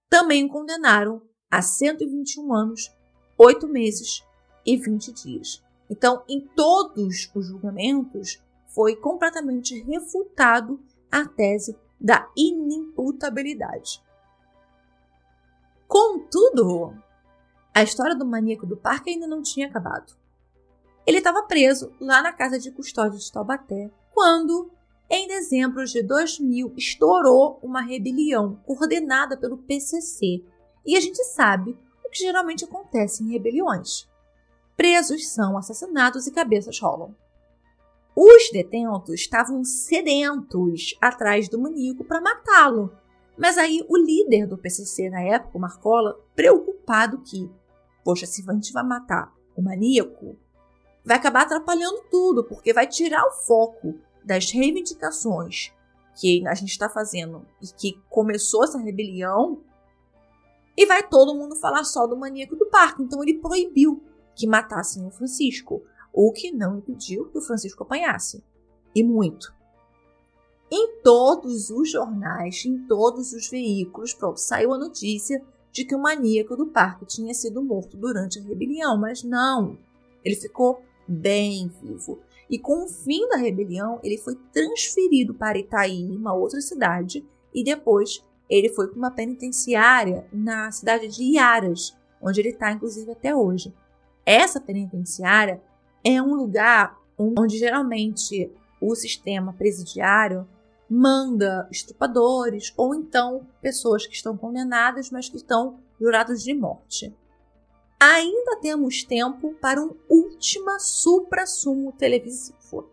também o condenaram a 121 anos, 8 meses e 20 dias. Então, em todos os julgamentos, foi completamente refutado a tese da inimputabilidade. Contudo, a história do maníaco do parque ainda não tinha acabado. Ele estava preso lá na casa de custódia de Taubaté quando, em dezembro de 2000, estourou uma rebelião coordenada pelo PCC. E a gente sabe o que geralmente acontece em rebeliões. Presos são assassinados e cabeças rolam. Os detentos estavam sedentos atrás do maníaco para matá-lo. Mas aí o líder do PCC na época, o Marcola, preocupado que, poxa, se a gente vai matar o maníaco, vai acabar atrapalhando tudo, porque vai tirar o foco das reivindicações que a gente está fazendo e que começou essa rebelião, e vai todo mundo falar só do maníaco do parque. Então ele proibiu que matassem o Francisco, o que não impediu que o Francisco apanhasse. E muito. Em todos os jornais, em todos os veículos, saiu a notícia de que o maníaco do parque tinha sido morto durante a rebelião, mas não. Ele ficou bem vivo. E com o fim da rebelião, ele foi transferido para Itaí, uma outra cidade, e depois ele foi para uma penitenciária na cidade de Iaras, onde ele está, inclusive, até hoje. Essa penitenciária é um lugar onde geralmente o sistema presidiário manda estupradores ou então pessoas que estão condenadas, mas que estão jurados de morte. Ainda temos tempo para um último suprassumo televisivo.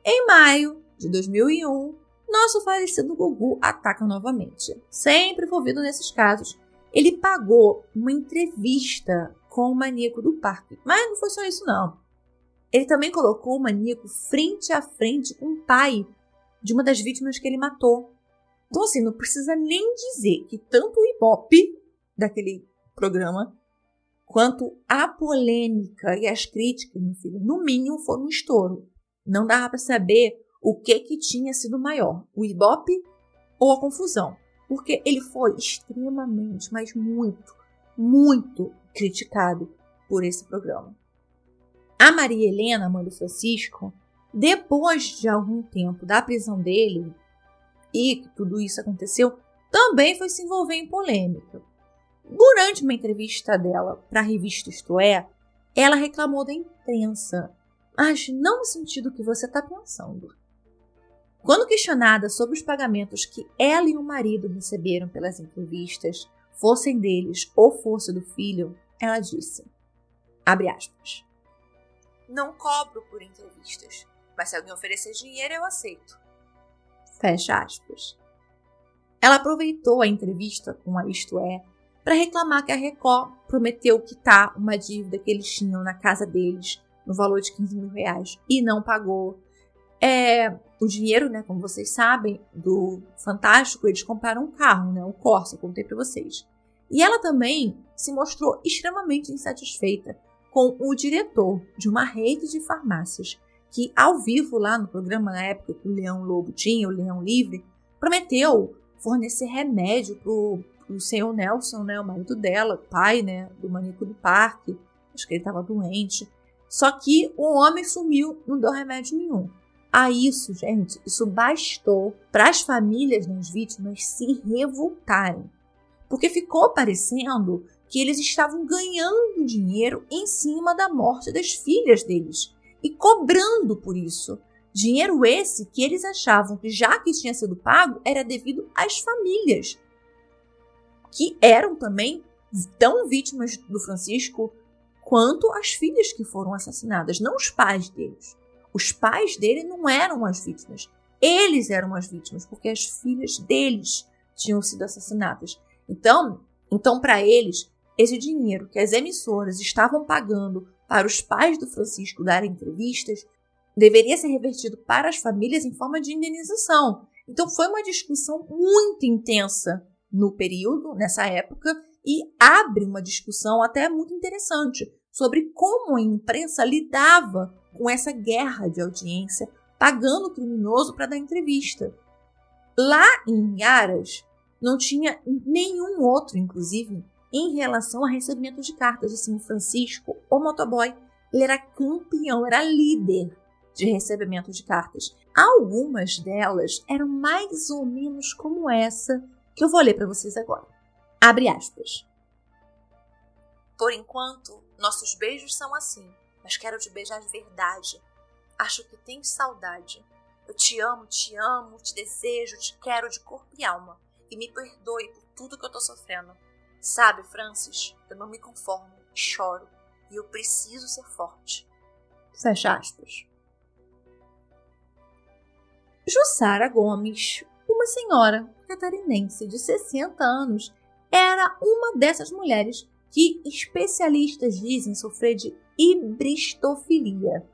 Em maio de 2001, nosso falecido Gugu ataca novamente. Sempre envolvido nesses casos, ele pagou uma entrevista com o maníaco do parque. Mas não foi só isso, não. Ele também colocou o maníaco frente a frente com o pai de uma das vítimas que ele matou. Então, assim, não precisa nem dizer que tanto o Ibope daquele programa quanto a polêmica e as críticas, meu filho, no mínimo foram um estouro. Não dava para saber o que tinha sido maior, o Ibope ou a confusão. Porque ele foi extremamente, mas muito, muito criticado por esse programa. A Maria Helena, mãe do Francisco, depois de algum tempo da prisão dele, e que tudo isso aconteceu, também foi se envolver em polêmica. Durante uma entrevista dela para a revista Isto É, ela reclamou da imprensa, mas não no sentido que você está pensando. Quando questionada sobre os pagamentos que ela e o marido receberam pelas entrevistas, fossem deles ou fosse do filho, ela disse, abre aspas, não cobro por entrevistas, mas se alguém oferecer dinheiro eu aceito. Fecha aspas. ela aproveitou a entrevista com a Isto É para reclamar que a Record prometeu quitar uma dívida que eles tinham na casa deles no valor de R$15 mil e não pagou. O dinheiro, né, como vocês sabem, do Fantástico, eles compraram um carro, né, o Corsa, contei para vocês. E ela também se mostrou extremamente insatisfeita com o diretor de uma rede de farmácias que, ao vivo lá no programa, na época que o Leão Lobo tinha, o Leão Livre, prometeu fornecer remédio pro senhor Nelson, né, o marido dela, pai, né, do maníaco do parque. Acho que ele estava doente. Só que o homem sumiu, não deu remédio nenhum. Isso, gente, isso bastou para as famílias das vítimas se revoltarem. Porque ficou parecendo que eles estavam ganhando dinheiro em cima da morte das filhas deles e cobrando por isso. Dinheiro esse que eles achavam que, já que tinha sido pago, era devido às famílias, que eram também tão vítimas do Francisco quanto as filhas que foram assassinadas, não os pais deles. Os pais dele não eram as vítimas, eles eram as vítimas, porque as filhas deles tinham sido assassinadas. Então para eles, esse dinheiro que as emissoras estavam pagando para os pais do Francisco darem entrevistas deveria ser revertido para as famílias em forma de indenização. Então foi uma discussão muito intensa no período, nessa época, e abre uma discussão até muito interessante sobre como a imprensa lidava com essa guerra de audiência, pagando o criminoso para dar entrevista. Lá em Aras, não tinha nenhum outro, inclusive, em relação a recebimento de cartas. Assim, o Francisco, o motoboy, ele era campeão, era líder de recebimento de cartas. Algumas delas eram mais ou menos como essa que eu vou ler para vocês agora. Abre aspas. Por enquanto, nossos beijos são assim, mas quero te beijar de verdade. Acho que tens saudade. Eu te amo, te desejo, te quero de corpo e alma. E me perdoe por tudo que eu tô sofrendo. Sabe, Francis, eu não me conformo, choro. E eu preciso ser forte. Fecha aspas. Jussara Gomes, uma senhora catarinense de 60 anos, era uma dessas mulheres que especialistas dizem sofrer de hibristofilia.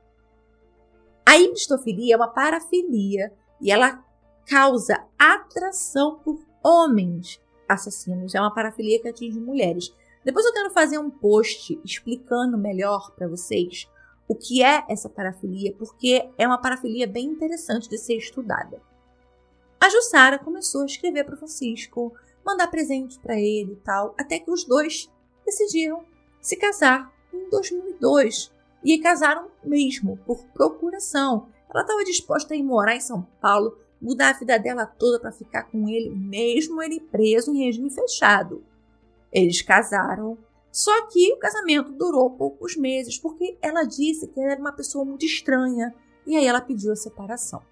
A hibristofilia é uma parafilia e ela causa atração por homens assassinos. É uma parafilia que atinge mulheres. Depois eu quero fazer um post explicando melhor para vocês o que é essa parafilia, porque é uma parafilia bem interessante de ser estudada. A Jussara começou a escrever para o Francisco, mandar presentes para ele e tal, até que os dois decidiram se casar em 2002. E casaram mesmo, por procuração. Ela estava disposta a ir morar em São Paulo, mudar a vida dela toda para ficar com ele, mesmo ele preso em regime fechado. Eles casaram, só que o casamento durou poucos meses, porque ela disse que ela era uma pessoa muito estranha, e aí ela pediu a separação.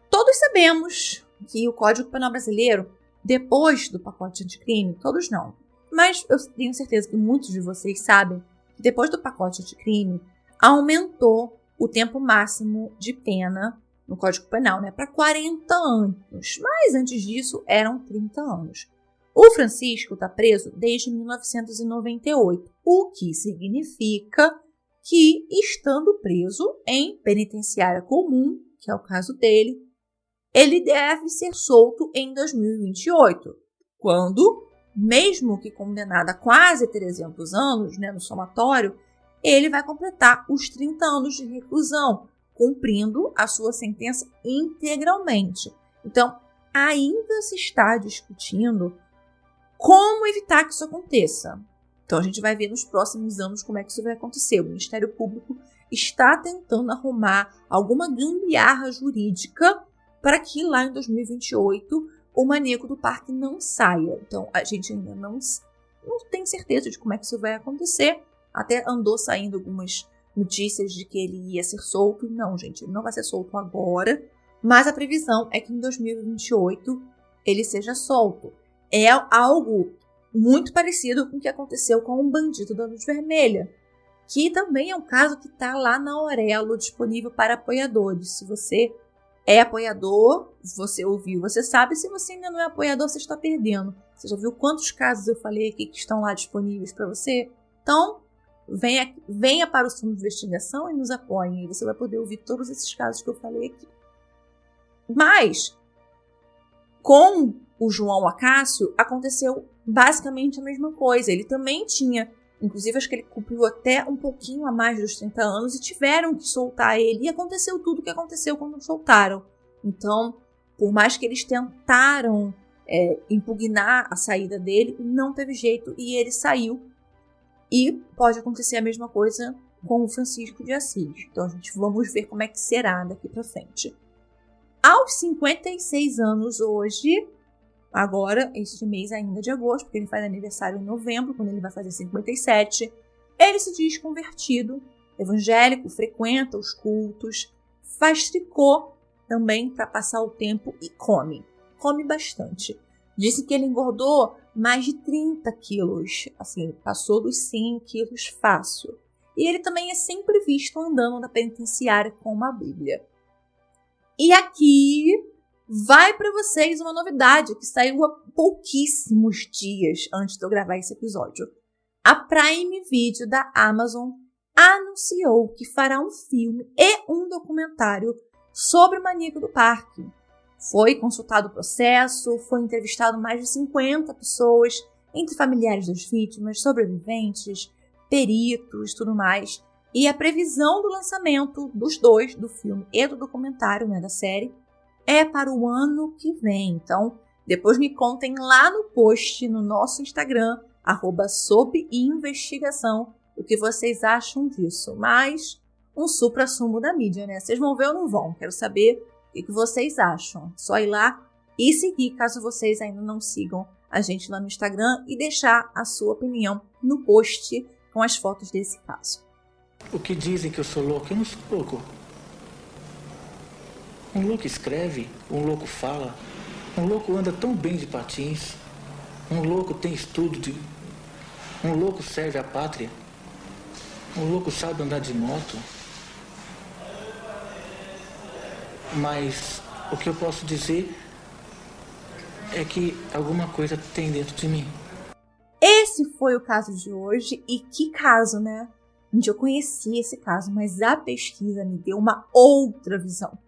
Todos sabemos que o Código Penal brasileiro, depois do pacote anticrime, todos não, mas eu tenho certeza que muitos de vocês sabem que depois do pacote anticrime, aumentou o tempo máximo de pena no Código Penal, né, para 40 anos, mas antes disso eram 30 anos. O Francisco está preso desde 1998, o que significa que, estando preso em penitenciária comum, que é o caso dele, ele deve ser solto em 2028, quando, mesmo que condenado a quase 300 anos, né, no somatório, ele vai completar os 30 anos de reclusão, cumprindo a sua sentença integralmente. Então, ainda se está discutindo como evitar que isso aconteça. Então, a gente vai ver nos próximos anos como é que isso vai acontecer. O Ministério Público está tentando arrumar alguma gambiarra jurídica para que lá em 2028 o maníaco do parque não saia. Então, a gente ainda não tem certeza de como é que isso vai acontecer. Até andou saindo algumas notícias de que ele ia ser solto. Não, gente, ele não vai ser solto agora. Mas a previsão é que em 2028 ele seja solto. É algo muito parecido com o que aconteceu com o bandido da Luz Vermelha, que também é um caso que está lá na Aurelo, disponível para apoiadores. Se você é apoiador, você ouviu, você sabe. Se você ainda não é apoiador, você está perdendo. Você já viu quantos casos eu falei aqui que estão lá disponíveis para você? Então, venha para o Sob Investigação e nos apoie. E você vai poder ouvir todos esses casos que eu falei aqui. Mas, com o João Acácio, aconteceu basicamente a mesma coisa. Ele também tinha, inclusive acho que ele cumpriu até um pouquinho a mais dos 30 anos e tiveram que soltar ele. E aconteceu tudo o que aconteceu quando soltaram. Então, por mais que eles tentaram impugnar a saída dele, não teve jeito e ele saiu. E pode acontecer a mesma coisa com o Francisco de Assis. Então, vamos ver como é que será daqui para frente. Aos 56 anos hoje, agora, este mês ainda de agosto, porque ele faz aniversário em novembro, quando ele vai fazer 57, ele se diz convertido, evangélico, frequenta os cultos, faz tricô também para passar o tempo e come bastante. Disse que ele engordou mais de 30 quilos, assim, passou dos 100 quilos fácil. E ele também é sempre visto andando na penitenciária com uma Bíblia. E aqui vai para vocês uma novidade que saiu há pouquíssimos dias antes de eu gravar esse episódio. A Prime Video da Amazon anunciou que fará um filme e um documentário sobre o maníaco do parque. Foi consultado o processo, foi entrevistado mais de 50 pessoas, entre familiares das vítimas, sobreviventes, peritos, tudo mais. E a previsão do lançamento dos dois, do filme e do documentário, da série, é para o ano que vem. Então, depois me contem lá no post, no nosso Instagram, @sobinvestigação, o que vocês acham disso. Mas, um supra-sumo da mídia, né? Vocês vão ver ou não vão? Quero saber o que vocês acham. Só ir lá e seguir, caso vocês ainda não sigam a gente lá no Instagram, e deixar a sua opinião no post com as fotos desse caso. O que dizem que eu sou louco? Eu não sou louco. Um louco escreve, um louco fala, um louco anda tão bem de patins, um louco tem estudo, um louco serve à pátria, um louco sabe andar de moto. Mas o que eu posso dizer é que alguma coisa tem dentro de mim. Esse foi o caso de hoje. E que caso, né? Gente, eu conheci esse caso, mas a pesquisa me deu uma outra visão.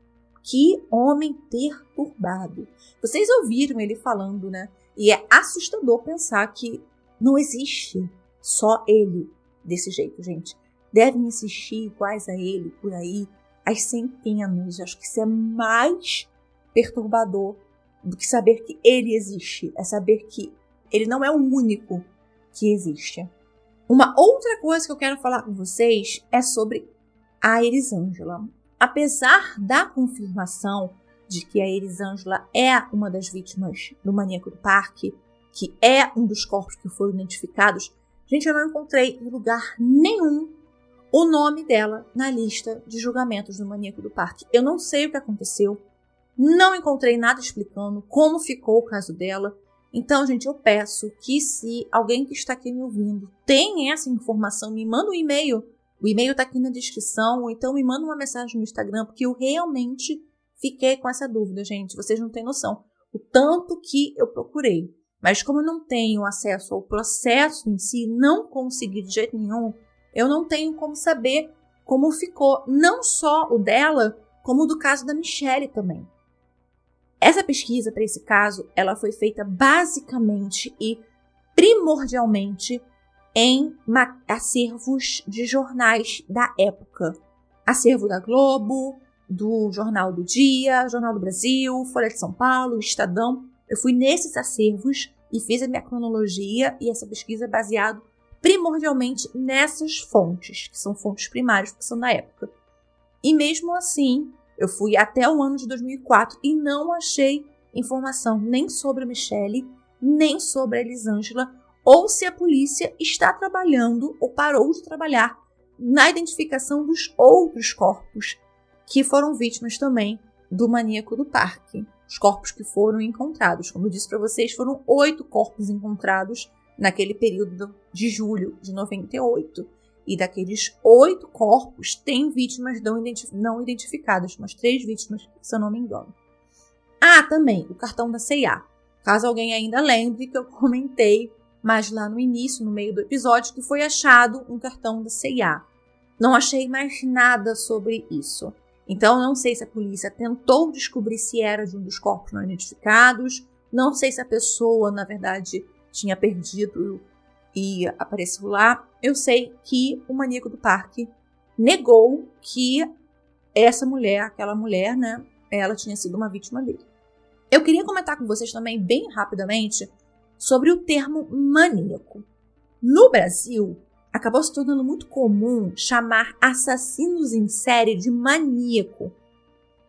Que homem perturbado. Vocês ouviram ele falando, né? E é assustador pensar que não existe só ele desse jeito, gente. Devem existir iguais a ele por aí as centenas. Acho que isso é mais perturbador do que saber que ele existe. É saber que ele não é o único que existe. Uma outra coisa que eu quero falar com vocês é sobre a Elisângela. Apesar da confirmação de que a Elisângela é uma das vítimas do maníaco do parque, que é um dos corpos que foram identificados, gente, eu não encontrei em lugar nenhum o nome dela na lista de julgamentos do maníaco do parque. Eu não sei o que aconteceu, não encontrei nada explicando como ficou o caso dela. Então, gente, eu peço que, se alguém que está aqui me ouvindo tem essa informação, me manda um e-mail. O e-mail está aqui na descrição, ou então me manda uma mensagem no Instagram, porque eu realmente fiquei com essa dúvida, gente. Vocês não têm noção o tanto que eu procurei. Mas como eu não tenho acesso ao processo em si, não consegui de jeito nenhum, eu não tenho como saber como ficou, não só o dela, como o do caso da Michelle também. Essa pesquisa para esse caso, ela foi feita basicamente e primordialmente em acervos de jornais da época. Acervo da Globo, do Jornal do Dia, Jornal do Brasil, Folha de São Paulo, Estadão. Eu fui nesses acervos e fiz a minha cronologia, e essa pesquisa é baseada primordialmente nessas fontes, que são fontes primárias, que são da época. E mesmo assim, eu fui até o ano de 2004 e não achei informação nem sobre a Michelle, nem sobre a Elisângela, ou se a polícia está trabalhando ou parou de trabalhar na identificação dos outros corpos que foram vítimas também do maníaco do parque. Os corpos que foram encontrados. Como eu disse para vocês, foram 8 corpos encontrados naquele período de julho de 98. E daqueles 8 corpos, tem vítimas não identificadas, umas 3 vítimas, se eu não me engano. Também o cartão da C&A. Caso alguém ainda lembre que eu comentei, mas lá no início, no meio do episódio, que foi achado um cartão da C&A. Não achei mais nada sobre isso. Então, não sei se a polícia tentou descobrir se era de um dos corpos não identificados. Não sei se a pessoa, na verdade, tinha perdido e apareceu lá. Eu sei que o maníaco do parque negou que essa mulher, aquela mulher, né, ela tinha sido uma vítima dele. Eu queria comentar com vocês também, bem rapidamente, sobre o termo maníaco. No Brasil, acabou se tornando muito comum chamar assassinos em série de maníaco.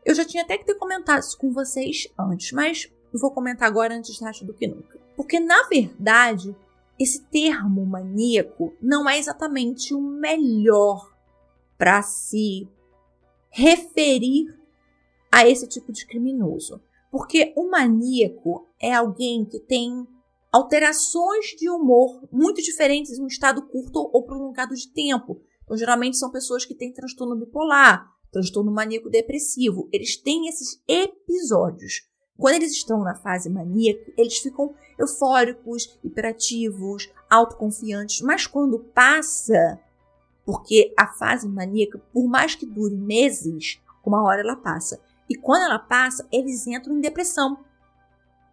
Eu já tinha até que ter comentado isso com vocês antes, mas vou comentar agora antes tarde do que nunca. Porque, na verdade, esse termo maníaco não é exatamente o melhor para se referir a esse tipo de criminoso. Porque o maníaco é alguém que tem alterações de humor muito diferentes em um estado curto ou prolongado de tempo. Então, geralmente são pessoas que têm transtorno bipolar, transtorno maníaco depressivo. Eles têm esses episódios. Quando eles estão na fase maníaca, eles ficam eufóricos, hiperativos, autoconfiantes. Mas quando passa, porque a fase maníaca, por mais que dure meses, uma hora ela passa. E quando ela passa, eles entram em depressão.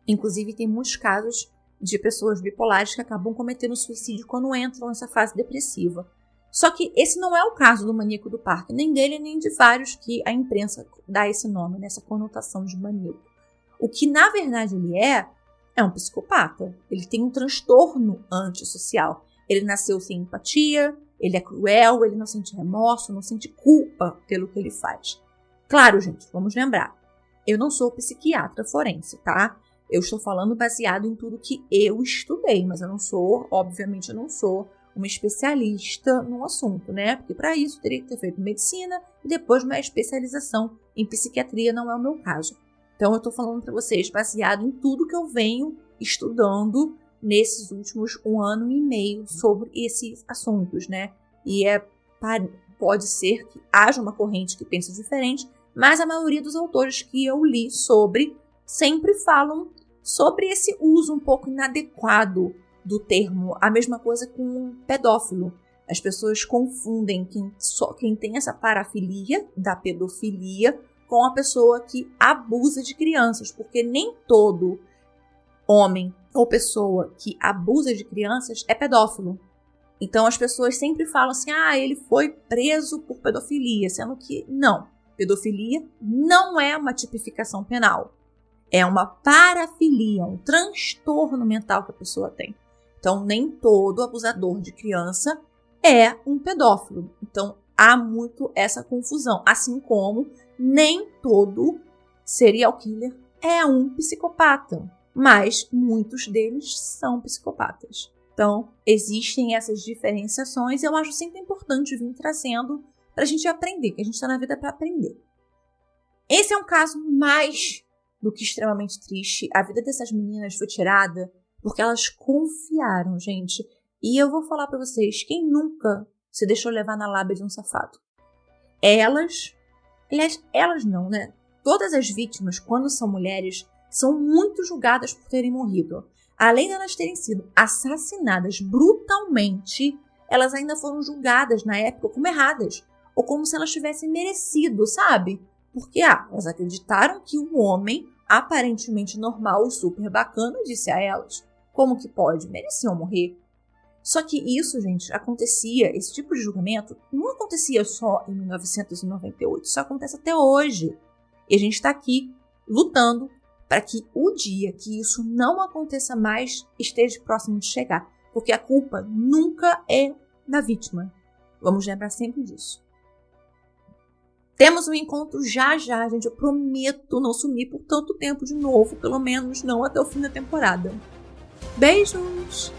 Inclusive, tem muitos casos de pessoas bipolares que acabam cometendo suicídio quando entram nessa fase depressiva. Só que esse não é o caso do maníaco do parque, nem dele, nem de vários que a imprensa dá esse nome, nessa conotação de maníaco. O que, na verdade, ele é um psicopata. Ele tem um transtorno antissocial. Ele nasceu sem empatia, ele é cruel, ele não sente remorso, não sente culpa pelo que ele faz. Claro, gente, vamos lembrar, eu não sou psiquiatra forense, tá? Eu estou falando baseado em tudo que eu estudei, mas obviamente eu não sou uma especialista no assunto, né? Porque para isso eu teria que ter feito medicina e depois uma especialização em psiquiatria, não é o meu caso. Então eu estou falando para vocês baseado em tudo que eu venho estudando nesses últimos 1 ano e meio sobre esses assuntos, né? E pode ser que haja uma corrente que pense diferente, mas a maioria dos autores que eu li sempre falam sobre esse uso um pouco inadequado do termo. A mesma coisa com pedófilo. As pessoas confundem quem tem essa parafilia da pedofilia com a pessoa que abusa de crianças, porque nem todo homem ou pessoa que abusa de crianças é pedófilo. Então as pessoas sempre falam assim, ele foi preso por pedofilia, sendo que não. Pedofilia não é uma tipificação penal. É uma parafilia, um transtorno mental que a pessoa tem. Então, nem todo abusador de criança é um pedófilo. Então, há muito essa confusão. Assim como nem todo serial killer é um psicopata. Mas muitos deles são psicopatas. Então, existem essas diferenciações e eu acho sempre importante vir trazendo para a gente aprender, que a gente está na vida para aprender. Esse é um caso mais do que extremamente triste. A vida dessas meninas foi tirada porque elas confiaram, gente. E eu vou falar para vocês, quem nunca se deixou levar na lábia de um safado? Aliás, elas não, né? Todas as vítimas, quando são mulheres, são muito julgadas por terem morrido. Além de elas terem sido assassinadas brutalmente, elas ainda foram julgadas na época como erradas. Ou como se elas tivessem merecido, sabe? Porque elas acreditaram que um homem aparentemente normal e super bacana disse a elas. Como que pode? Mereciam morrer. Só que isso, gente, esse tipo de julgamento não acontecia só em 1998. Isso acontece até hoje. E a gente está aqui lutando para que o dia que isso não aconteça mais esteja próximo de chegar. Porque a culpa nunca é da vítima. Vamos lembrar sempre disso. Temos um encontro já, gente. Eu prometo não sumir por tanto tempo de novo. Pelo menos não até o fim da temporada. Beijos!